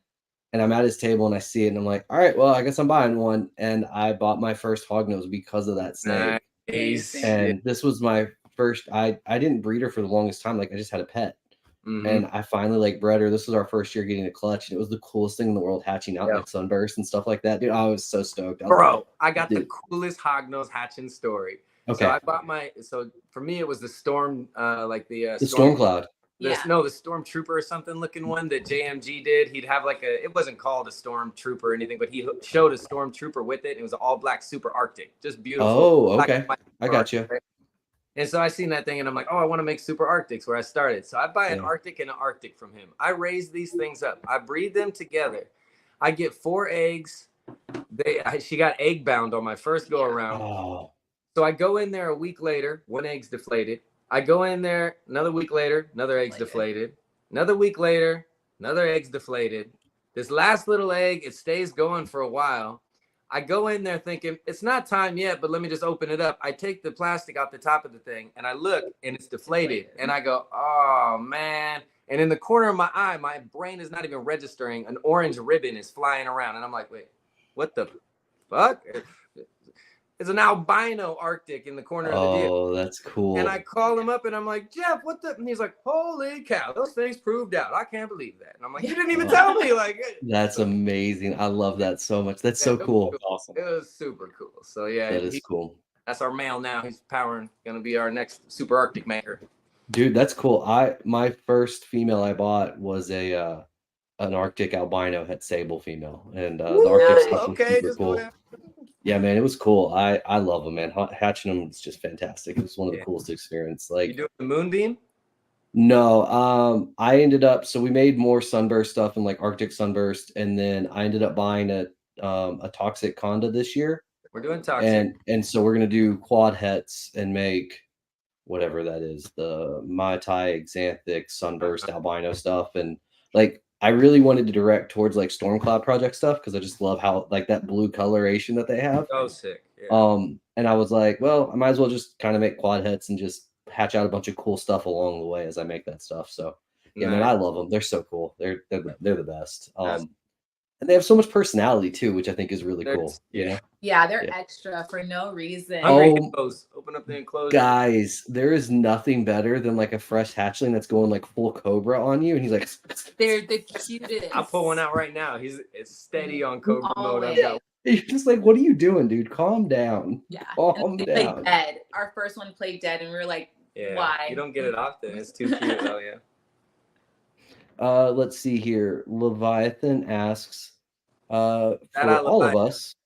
And I'm at his table and I see it and I'm like, all right, well, I guess I'm buying one. And I bought my first hog nose because of that snake. Nice. And this was my first. I didn't breed her for the longest time. Like, I just had a pet. Mhm. And I finally like bred her. This was our first year getting a clutch, and it was the coolest thing in the world, hatching out like sunburst and stuff like that. Dude, I was so stoked. Bro, I got the coolest hognose hatching story. Okay. So I bought so for me it was the storm, like the storm cloud. The storm trooper or something looking one that JMG did. He'd have like it wasn't called a storm trooper or anything, but he showed a storm trooper with it. And it was an all black super Arctic, just beautiful. Oh, okay. I got you. Right? And so I seen that thing and I'm like, oh, I want to make super Arctics where I started. So I buy an Arctic and an Arctic from him. I raise these things up. I breed them together. I get 4 eggs. She got egg bound on my first go around. Oh. So I go in there a week later, 1 egg's deflated. I go in there another week later, another egg's deflated. Another week later, another egg's deflated. This last little egg, it stays going for a while. I go in there thinking, it's not time yet, but let me just open it up. I take the plastic off the top of the thing and I look and it's deflated. And I go, oh, man. And in the corner of my eye, my brain is not even registering. An orange ribbon is flying around. And I'm like, wait, what the fuck? It's an albino Arctic in the corner of the deal. Oh, that's cool. And I call him up and I'm like, Jeff, what the? And he's like, holy cow, those things proved out. I can't believe that. And I'm like, you didn't even tell me. Like, that's amazing. I love that so much. That's so cool. Awesome. It was super cool. So yeah, that is cool. That's our male now. He's gonna be our next super Arctic maker. Dude, that's cool. My first female I bought was an Arctic albino het sable female, and the Arctic stuff was super cool. Yeah, man, it was cool. I love them, man. Hatching them is just fantastic. It was one of the coolest experiences. Like, you doing the moonbeam? No, I ended up. So we made more sunburst stuff and like Arctic sunburst, and then I ended up buying a toxic conda this year. We're doing toxic, and so we're gonna do quad hets and make whatever that is, the Mai Tai Xanthic sunburst albino stuff, and like. I really wanted to direct towards like storm cloud project stuff because I just love how like that blue coloration that they have. Oh, sick. Yeah. And I was like, well, I might as well just kind of make quad hets and just hatch out a bunch of cool stuff along the way as I make that stuff. So yeah, man, I love them. They're so cool. They're the best. And they have so much personality too, which I think is really cool. Yeah. Yeah, they're extra for no reason. Open up the enclosure. Guys, there is nothing better than like a fresh hatchling that's going like full cobra on you, and he's like, they're the cutest. I'll pull one out right now. It's steady on cobra mode. You're just like, what are you doing, dude? Calm down. Yeah. Calm down. Played dead. Our first one played dead, and we were like, why? You don't get it often. It's too cute. Oh yeah. Let's see here. Leviathan asks, for all of us,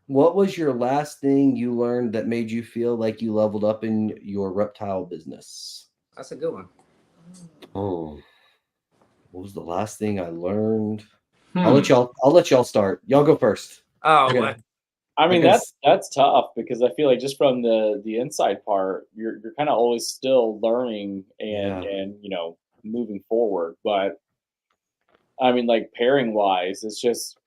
what was your last thing you learned that made you feel like you leveled up in your reptile business? That's a good one. Oh, what was the last thing I learned? I'll let y'all start. Y'all go first. Oh, I mean, Because- that's tough because I feel like just from the inside part, you're kind of always still learning and you know, moving forward. But I mean, like pairing wise, it's just,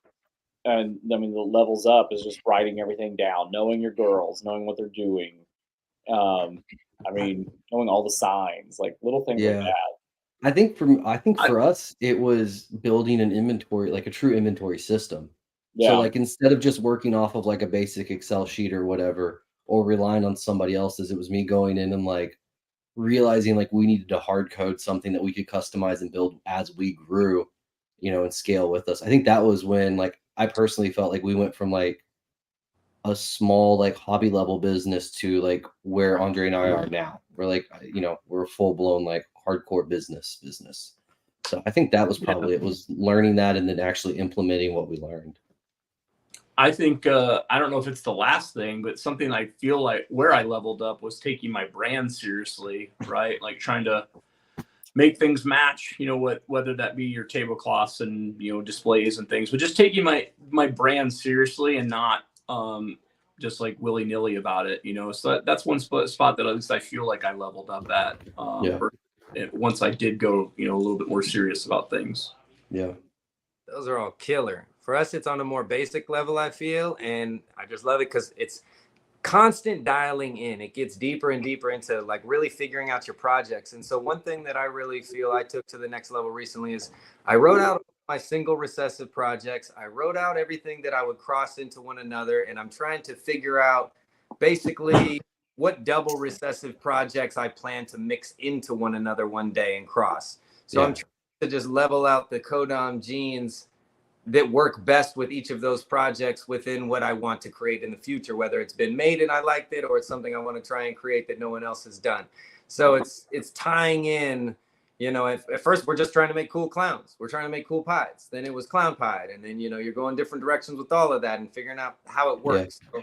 and I mean, the levels up is just writing everything down, knowing your girls, knowing what they're doing. I mean, knowing all the signs, like little things like Yeah. that. I think for us, it was building an inventory, like a true inventory system. Yeah. So like instead of just working off of like a basic Excel sheet or whatever, or relying on somebody else's, it was me going in and like realizing like we needed to hard code something that we could customize and build as we grew, you know, and scale with us. I think that was when like I personally felt like we went from like a small like hobby level business to like where Andre and I are now. We're like, you know, we're a full blown like hardcore business. So I think that was probably it was learning that and then actually implementing what we learned. I think I don't know if it's the last thing, but something I feel like where I leveled up was taking my brand seriously, right? Like trying to make things match, you know, whether that be your tablecloths and, you know, displays and things, but just taking my brand seriously and not just like willy-nilly about it, you know. So that's one spot that at least I feel like I leveled up at once I did go, you know, a little bit more serious about things. Yeah. Those are all killer. For us, it's on a more basic level, I feel, and I just love it because it's constant dialing in. It gets deeper and deeper into like really figuring out your projects. And so one thing that I really feel I took to the next level recently is I wrote out my single recessive projects. I wrote out everything that I would cross into one another, and I'm trying to figure out basically what double recessive projects I plan to mix into one another one day and cross. So I'm trying to just level out the codom genes that work best with each of those projects within what I want to create in the future, whether it's been made and I liked it or it's something I want to try and create that no one else has done. So it's tying in, you know, at first we're just trying to make cool clowns. We're trying to make cool pies. Then it was clown pie. And then, you know, you're going different directions with all of that and figuring out how it works. So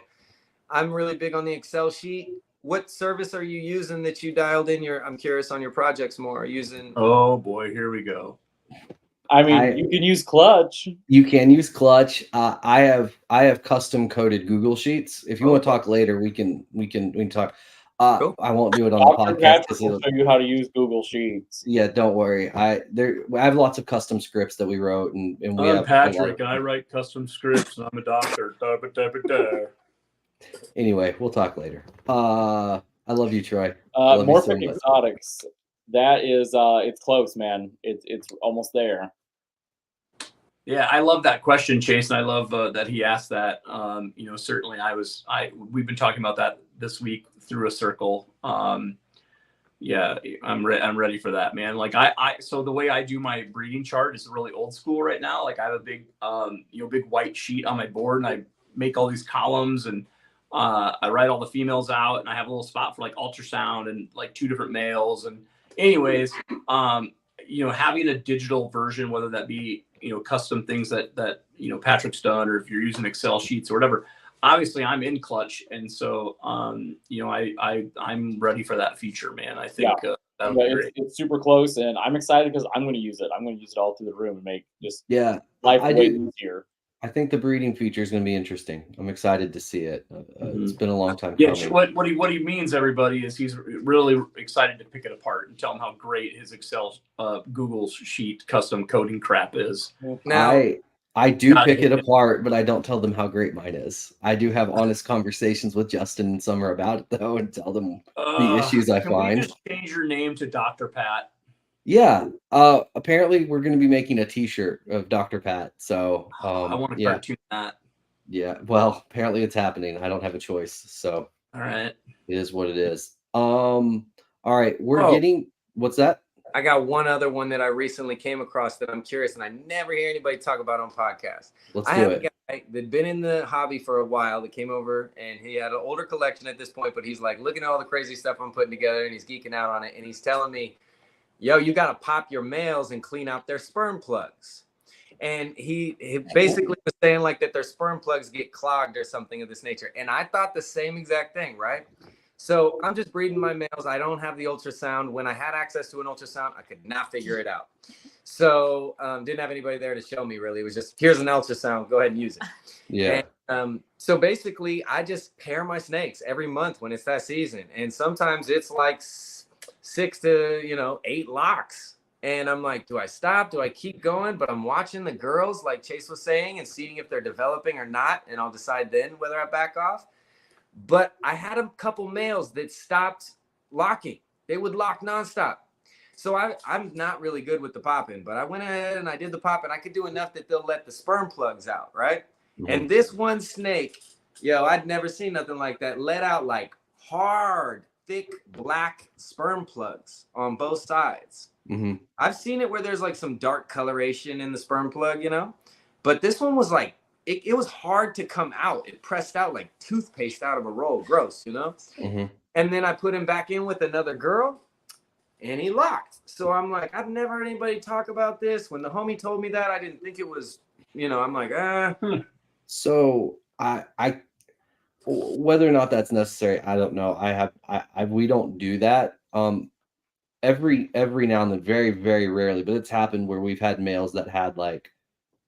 I'm really big on the Excel sheet. What service are you using that you dialed in I'm curious on your projects more, are you using? Oh boy, here we go. I mean, you can use Clutch. You can use Clutch. I have custom coded Google Sheets. If you want to talk later, we can talk. Cool. I won't do it on the Dr. podcast. Patrick will show you how to use Google Sheets. Yeah, don't worry. I have lots of custom scripts that we wrote, and we I'm have Patrick, and I write custom scripts, and I'm a doctor. Anyway, we'll talk later. I love you, Troy. I love you so Morphic much. Exotics. That is, it's close, man. It's almost there. Yeah, I love that question, Chase, and I love that he asked that. You know, certainly we've been talking about that this week through a circle. Yeah, I'm ready for that, man. Like so the way I do my breeding chart is really old school right now. Like I have a big, big white sheet on my board, and I make all these columns, and I write all the females out, and I have a little spot for like ultrasound and like 2 different males. And anyways, having a digital version, whether that be, custom things that Patrick's done, or if you're using Excel sheets or whatever, obviously I'm in Clutch. And so, I'm ready for that feature, man. I think that'll be great. It's super close, and I'm excited because I'm going to use it. I'm going to use it all through the room and make just life way easier. I think the breeding feature is going to be interesting. I'm excited to see it. It's been a long time coming. Yeah, what he means, everybody, is he's really excited to pick it apart and tell him how great his Excel Google sheet custom coding crap is. Now, I do pick it apart, but I don't tell them how great mine is. I do have honest conversations with Justin and Summer about it, though, and tell them the issues I find. Can we just change your name to Dr. Pat? Yeah. Apparently we're going to be making a t-shirt of Dr. Pat. So I want to cartoon that. Yeah. Well, apparently it's happening. I don't have a choice. So all right. It is what it is. All right. We're getting, what's that? I got one other one that I recently came across that I'm curious, and I never hear anybody talk about on podcasts. I have a guy that'd been in the hobby for a while that came over, and he had an older collection at this point, but he's like looking at all the crazy stuff I'm putting together, and he's geeking out on it. And he's telling me, yo, you got to pop your males and clean out their sperm plugs. And he basically was saying like that their sperm plugs get clogged or something of this nature. And I thought the same exact thing, right? So I'm just breeding my males. I don't have the ultrasound. When I had access to an ultrasound, I could not figure it out. So didn't have anybody there to show me, really. It was just, here's an ultrasound. Go ahead and use it. Yeah. And So basically, I just pair my snakes every month when it's that season, and sometimes it's like 6 to 8 locks. And I'm like, do I stop? Do I keep going? But I'm watching the girls, like Chase was saying, and seeing if they're developing or not, and I'll decide then whether I back off. But I had a couple males that stopped locking. They would lock nonstop. So I'm not really good with the popping, but I went ahead and I did the pop, and I could do enough that they'll let the sperm plugs out, right? Mm-hmm. And this one snake, I'd never seen nothing like that. Let out like hard, thick, black sperm plugs on both sides. Mm-hmm. I've seen it where there's like some dark coloration in the sperm plug, but this one was like, it was hard to come out. It pressed out like toothpaste out of a roll. Gross, Mm-hmm. And then I put him back in with another girl, and he locked. So I'm like, I've never heard anybody talk about this. When the homie told me that, I didn't think it was, I'm like, So I whether or not that's necessary, I don't know. We don't do that. Every now and then, very, very rarely, but it's happened where we've had males that had like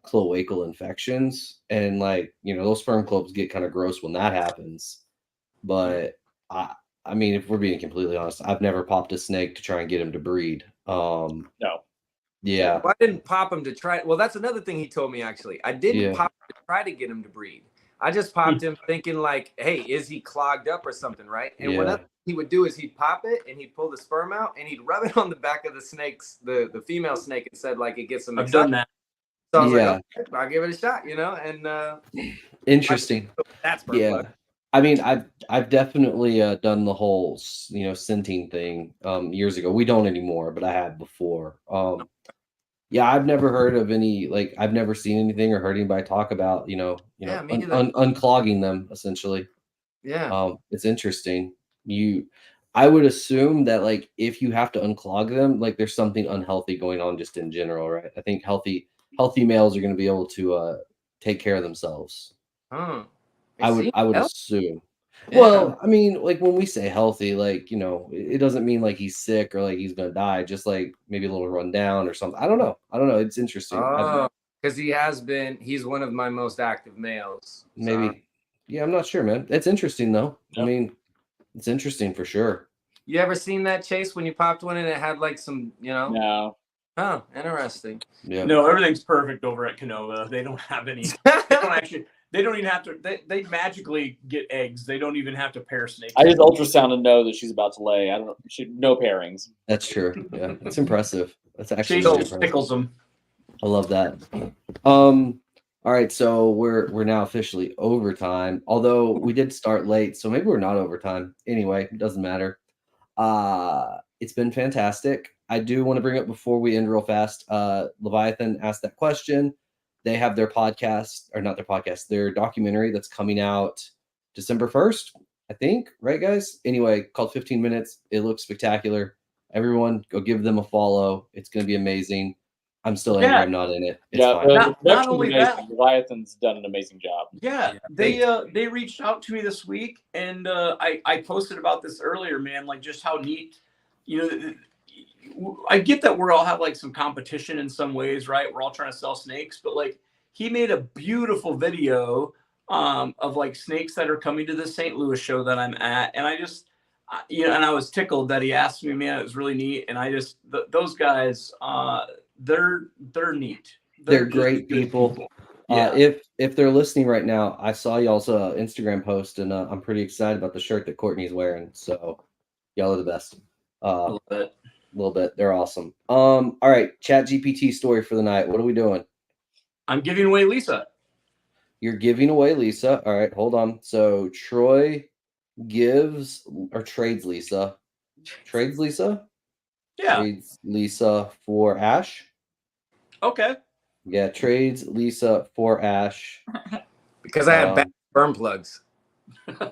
cloacal infections, and like, those sperm clubs get kind of gross when that happens. But I mean, if we're being completely honest, I've never popped a snake to try and get him to breed. No. Yeah. Well, I didn't pop him to try. Well, that's another thing he told me, actually. I didn't pop him to try to get him to breed. I just popped him thinking like, hey, is he clogged up or something, right? And what he would do is he'd pop it and he'd pull the sperm out and he'd rub it on the back of the snake's, the female snake, and said like it gets some. I've done that. So I was like, okay, I'll give it a shot, and interesting. That's perfect. I mean, I've definitely done the whole scenting thing years ago. We don't anymore, but I have before. I've never heard of any, like, I've never seen anything or heard anybody talk about unclogging them essentially. Yeah. It's interesting. I would assume that like if you have to unclog them, like there's something unhealthy going on just in general, right? I think healthy males are going to be able to take care of themselves. I would assume. Yeah. Well, I mean, like when we say healthy, like, it doesn't mean like he's sick or like he's going to die, just like maybe a little run down or something. I don't know. It's interesting. Because he's one of my most active males. Maybe. So. Yeah, I'm not sure, man. It's interesting though. Yep. I mean, it's interesting for sure. You ever seen that, Chase, when you popped one and it had like some, No. Oh, interesting. Yeah. No, everything's perfect over at Canova. They don't have any. They don't even have to. They magically get eggs. They don't even have to pair snakes. I just ultrasound and know that she's about to lay. I don't. No pairings. That's true. Yeah, that's impressive. That's actually tickles them. I love that. All right, so we're now officially overtime. Although we did start late, so maybe we're not overtime. Anyway, it doesn't matter. It's been fantastic. I do want to bring up before we end real fast. Leviathan asked that question. They have their podcast, or not their podcast, their documentary that's coming out December 1st, I think, right, guys? Anyway, called 15 Minutes. It looks spectacular. Everyone, go give them a follow. It's going to be amazing. I'm still angry I'm not in it. It's fine. Not only that, Leviathan's done an amazing job. Yeah, they reached out to me this week, and I posted about this earlier, man, like just how neat, I get that we all have like some competition in some ways, right? We're all trying to sell snakes, but like he made a beautiful video of like snakes that are coming to the St. Louis show that I'm at. And I just, and I was tickled that he asked me, man, it was really neat. And I just, those guys, they're neat. They're great people. Yeah. If they're listening right now, I saw y'all's Instagram post, and I'm pretty excited about the shirt that Courtney's wearing. So y'all are the best. A little bit. They're awesome. All right. ChatGPT story for the night. What are we doing? I'm giving away Lisa. You're giving away Lisa. All right. Hold on. So Troy gives or trades Lisa. Trades Lisa? Yeah. Trades Lisa for Ash. Okay. Yeah. Trades Lisa for Ash. Because I have bad sperm plugs.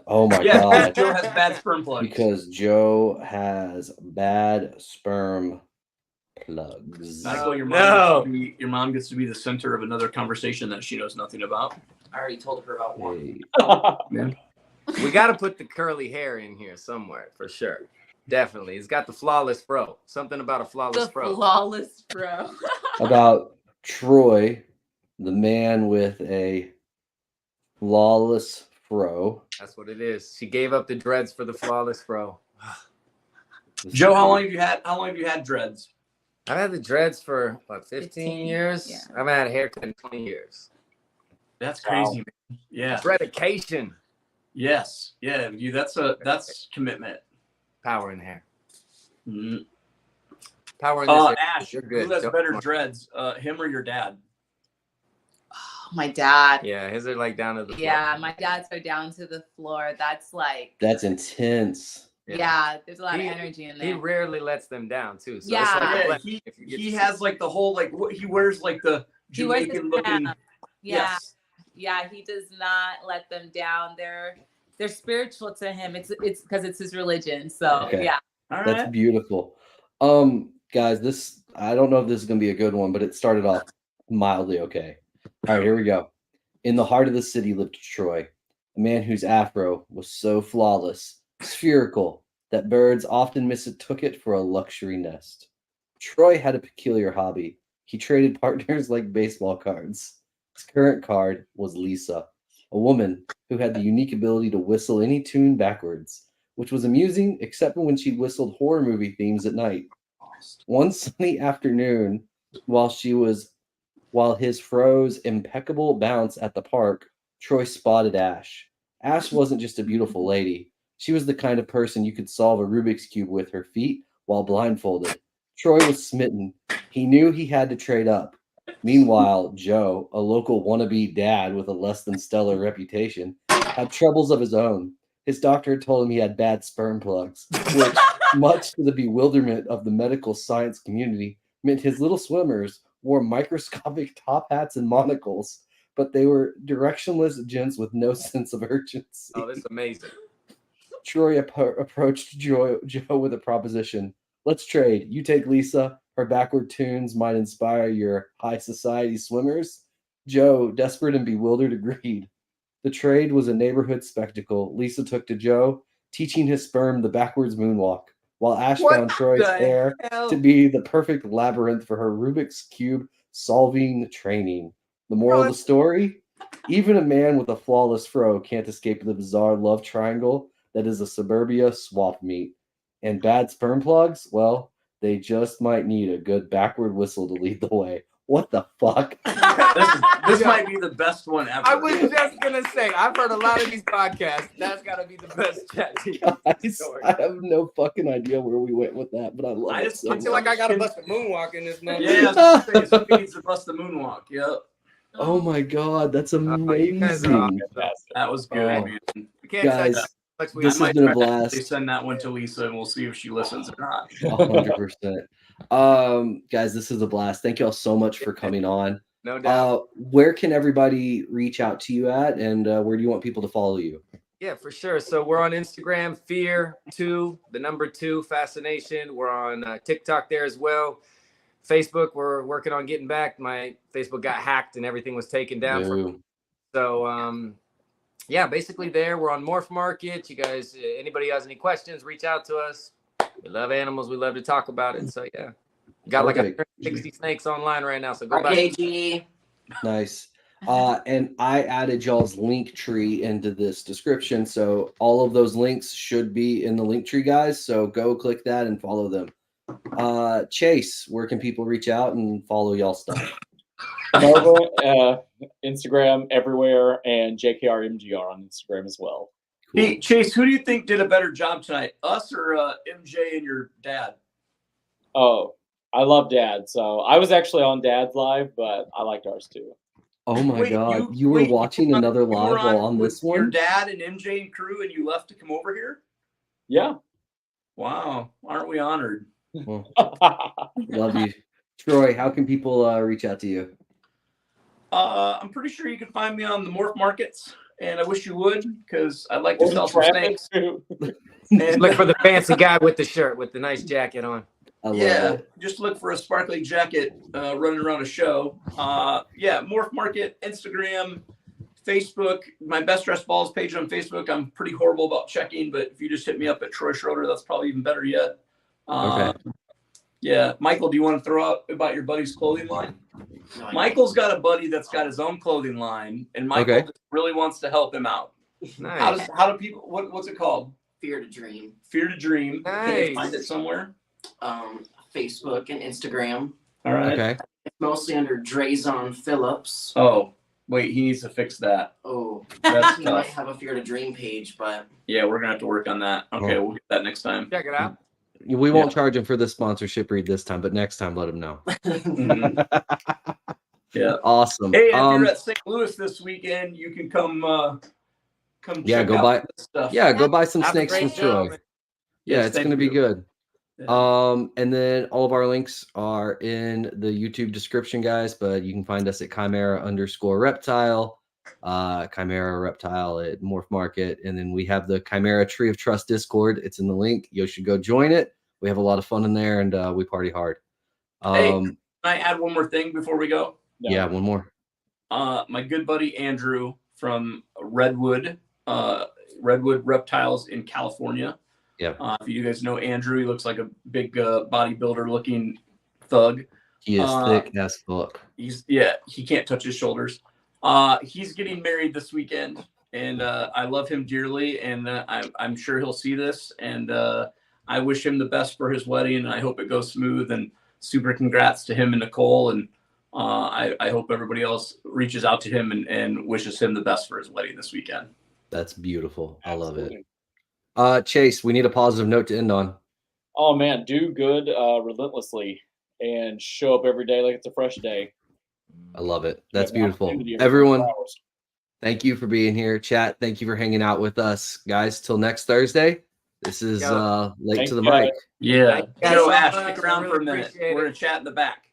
Oh my God. Joe has bad sperm plugs. Because Joe has bad sperm plugs. Michael, your mom gets to be the center of another conversation that she knows nothing about. I already told her about one. Hey. We got to put the curly hair in here somewhere for sure. Definitely. It's got the flawless fro. Something about a flawless fro. The flawless fro. About Troy, the man with a flawless fro. That's what it is. She gave up the dreads for the flawless fro. Joe, how long have you had dreads? I've had the dreads for what, 15 years? Yeah. I've had a haircut in 20 years. That's crazy, man. Yeah. Dedication. Yes. Yeah. That's commitment. Power in the hair. Mm. Power in this hair. Ash, You're good. who has Don't better worry. dreads, him or your dad? Oh, my dad. Yeah, his are like down to the floor. Yeah, my dad's are down to the floor. That's like, That's intense. yeah, there's a lot of energy in He there. rarely lets them down too. So Yeah. it's like a Yeah, blessing if you get he to has see- like the whole like what he wears like the He wears his Jamaican looking. crown. Yeah, Yes. yeah, he does not let them down. They're spiritual to him. It's because it's his religion. So Okay. yeah. All right. That's beautiful. Guys, this, I don't know if this is gonna be a good one, but it started off mildly okay. All right, here we go. In the heart of the city lived Troy, a man whose afro was so flawless, spherical, that birds often mistook it for a luxury nest. Troy had a peculiar hobby. He traded partners like baseball cards. His current card was Lisa, a woman who had the unique ability to whistle any tune backwards, which was amusing except when she whistled horror movie themes at night. One sunny afternoon, while his froze impeccable bounce at the park, Troy spotted Ash. Ash wasn't just a beautiful lady. She was the kind of person you could solve a Rubik's Cube with her feet while blindfolded. Troy was smitten. He knew he had to trade up. Meanwhile, Joe, a local wannabe dad with a less than stellar reputation, had troubles of his own. His doctor had told him he had bad sperm plugs, which, much to the bewilderment of the medical science community, meant his little swimmers wore microscopic top hats and monocles, but they were directionless gents with no sense of urgency. Oh, this is amazing. Troy approached Joe with a proposition. Let's trade. You take Lisa. Her backward tunes might inspire your high society swimmers. Joe, desperate and bewildered, agreed. The trade was a neighborhood spectacle. Lisa took to Joe, teaching his sperm the backwards moonwalk, while Ash What found Troy's the hair hell? to be the perfect labyrinth for her Rubik's Cube solving training. The moral of the story? Even a man with a flawless fro can't escape the bizarre love triangle that is a suburbia swap meet. And bad sperm plugs? Well, they just might need a good backward whistle to lead the way. What the fuck? This might be the best one ever. I was just gonna say, I've heard a lot of these podcasts. That's gotta be the best chat to Guys, I have no fucking idea where we went with that, but I love I it just so I feel like much. I gotta bust a moonwalk in this moment. Yeah, I was gonna say, somebody needs to bust the moonwalk. Yep. Oh my god, that's you guys are amazing. That was good, Oh. man. We can't tell you Guys, how much we this I has might been a try to blast. send that one to Lisa, and we'll see if she listens or not. 100%. Guys, this is a blast. Thank y'all so much for coming on. no doubt. Where can everybody reach out to you at, and where do you want people to follow you? Yeah, for sure. So we're on Instagram, fear2 Fascination. We're on TikTok there as well. Facebook, we're working on getting back. My Facebook got hacked and everything was taken down. Boo. So, yeah, basically there. We're on Morph Market. You guys, anybody has any questions, reach out to us. We love animals. We love to talk about it. So, yeah. Got like Perfect. 160 snakes online right now. So go back. RKG. Nice. And I added y'all's link tree into this description. So all of those links should be in the link tree, guys. So go click that and follow them. Chase, where can people reach out and follow y'all stuff? Nova, Instagram everywhere, and JKRMGR on Instagram as well. Hey, Chase, who do you think did a better job tonight, us or MJ and your dad? Oh, I love Dad. So I was actually on Dad's live, but I liked ours too. Oh my Wait, god, you were watching another you were live while on with this Your one? dad and MJ and crew, and you left to come over here? Yeah. Wow, aren't we honored? Well, love you. Troy, how can people reach out to you? I'm pretty sure you can find me on the Morph Markets, and I wish you would, because I'd like to sell some snakes. too. And, Look for the fancy guy with the shirt, with the nice jacket on. I love yeah, it. just look for a sparkly jacket running around a show. Yeah, Morph Market, Instagram, Facebook, my Best Dressed Balls page on Facebook. I'm pretty horrible about checking, but if you just hit me up at Troy Schroeder, that's probably even better yet. Okay. Yeah, Michael, do you want to throw up about your buddy's clothing line? No, Michael's got a buddy that's got his own clothing line, and Michael Okay. just really wants to help him out. Nice. How do people? What's it called? Fear to Dream. Fear to Dream. Can Nice. they find it somewhere? Facebook and Instagram. All right. Okay. It's mostly under Drazon Phillips. Oh, wait, he needs to fix that. Oh, That's he might tough. have a Fear to Dream page, but Yeah, we're gonna have to work on that. Okay, we'll get that next time. Check it out. We won't charge him for the sponsorship read this time, but next time let him know. Mhm. Yeah. Awesome. Hey, if you're at St. Louis this weekend, you can come Yeah, check go out buy- this stuff. yeah, go buy some Have a snakes great from day. Troy. Yeah, Yes, it's thank gonna be you. good. Yeah. And then all of our links are in the YouTube description, guys. But you can find us at Chimera_reptile, Chimera Reptile at Morph Market, and then we have the Chimera Tree of Trust Discord. It's in the link. You should go join it. We have a lot of fun in there, and we party hard. Hey, can I add one more thing before we go? No. Yeah, one more. My good buddy Andrew from Redwood Reptiles in California. Yeah. If you guys know Andrew, he looks like a big bodybuilder looking thug. He is thick as fuck. He can't touch his shoulders. He's getting married this weekend, and I love him dearly, and I'm sure he'll see this, and I wish him the best for his wedding, and I hope it goes smooth, and super congrats to him and Nicole, and I hope everybody else reaches out to him and wishes him the best for his wedding this weekend. That's beautiful. I love it. Absolutely. Chase, we need a positive note to end on. Oh man, do good relentlessly and show up every day like it's a fresh day. I love it. That's You have an beautiful. opportunity every Everyone, 24 hours. thank you for being here. Chat, thank you for hanging out with us. Guys, till next Thursday. This is late Thank to the you, guys. mic. Yeah. Thank you So so Ash, much. stick I around really for a minute. appreciate We're it. gonna chat in the back.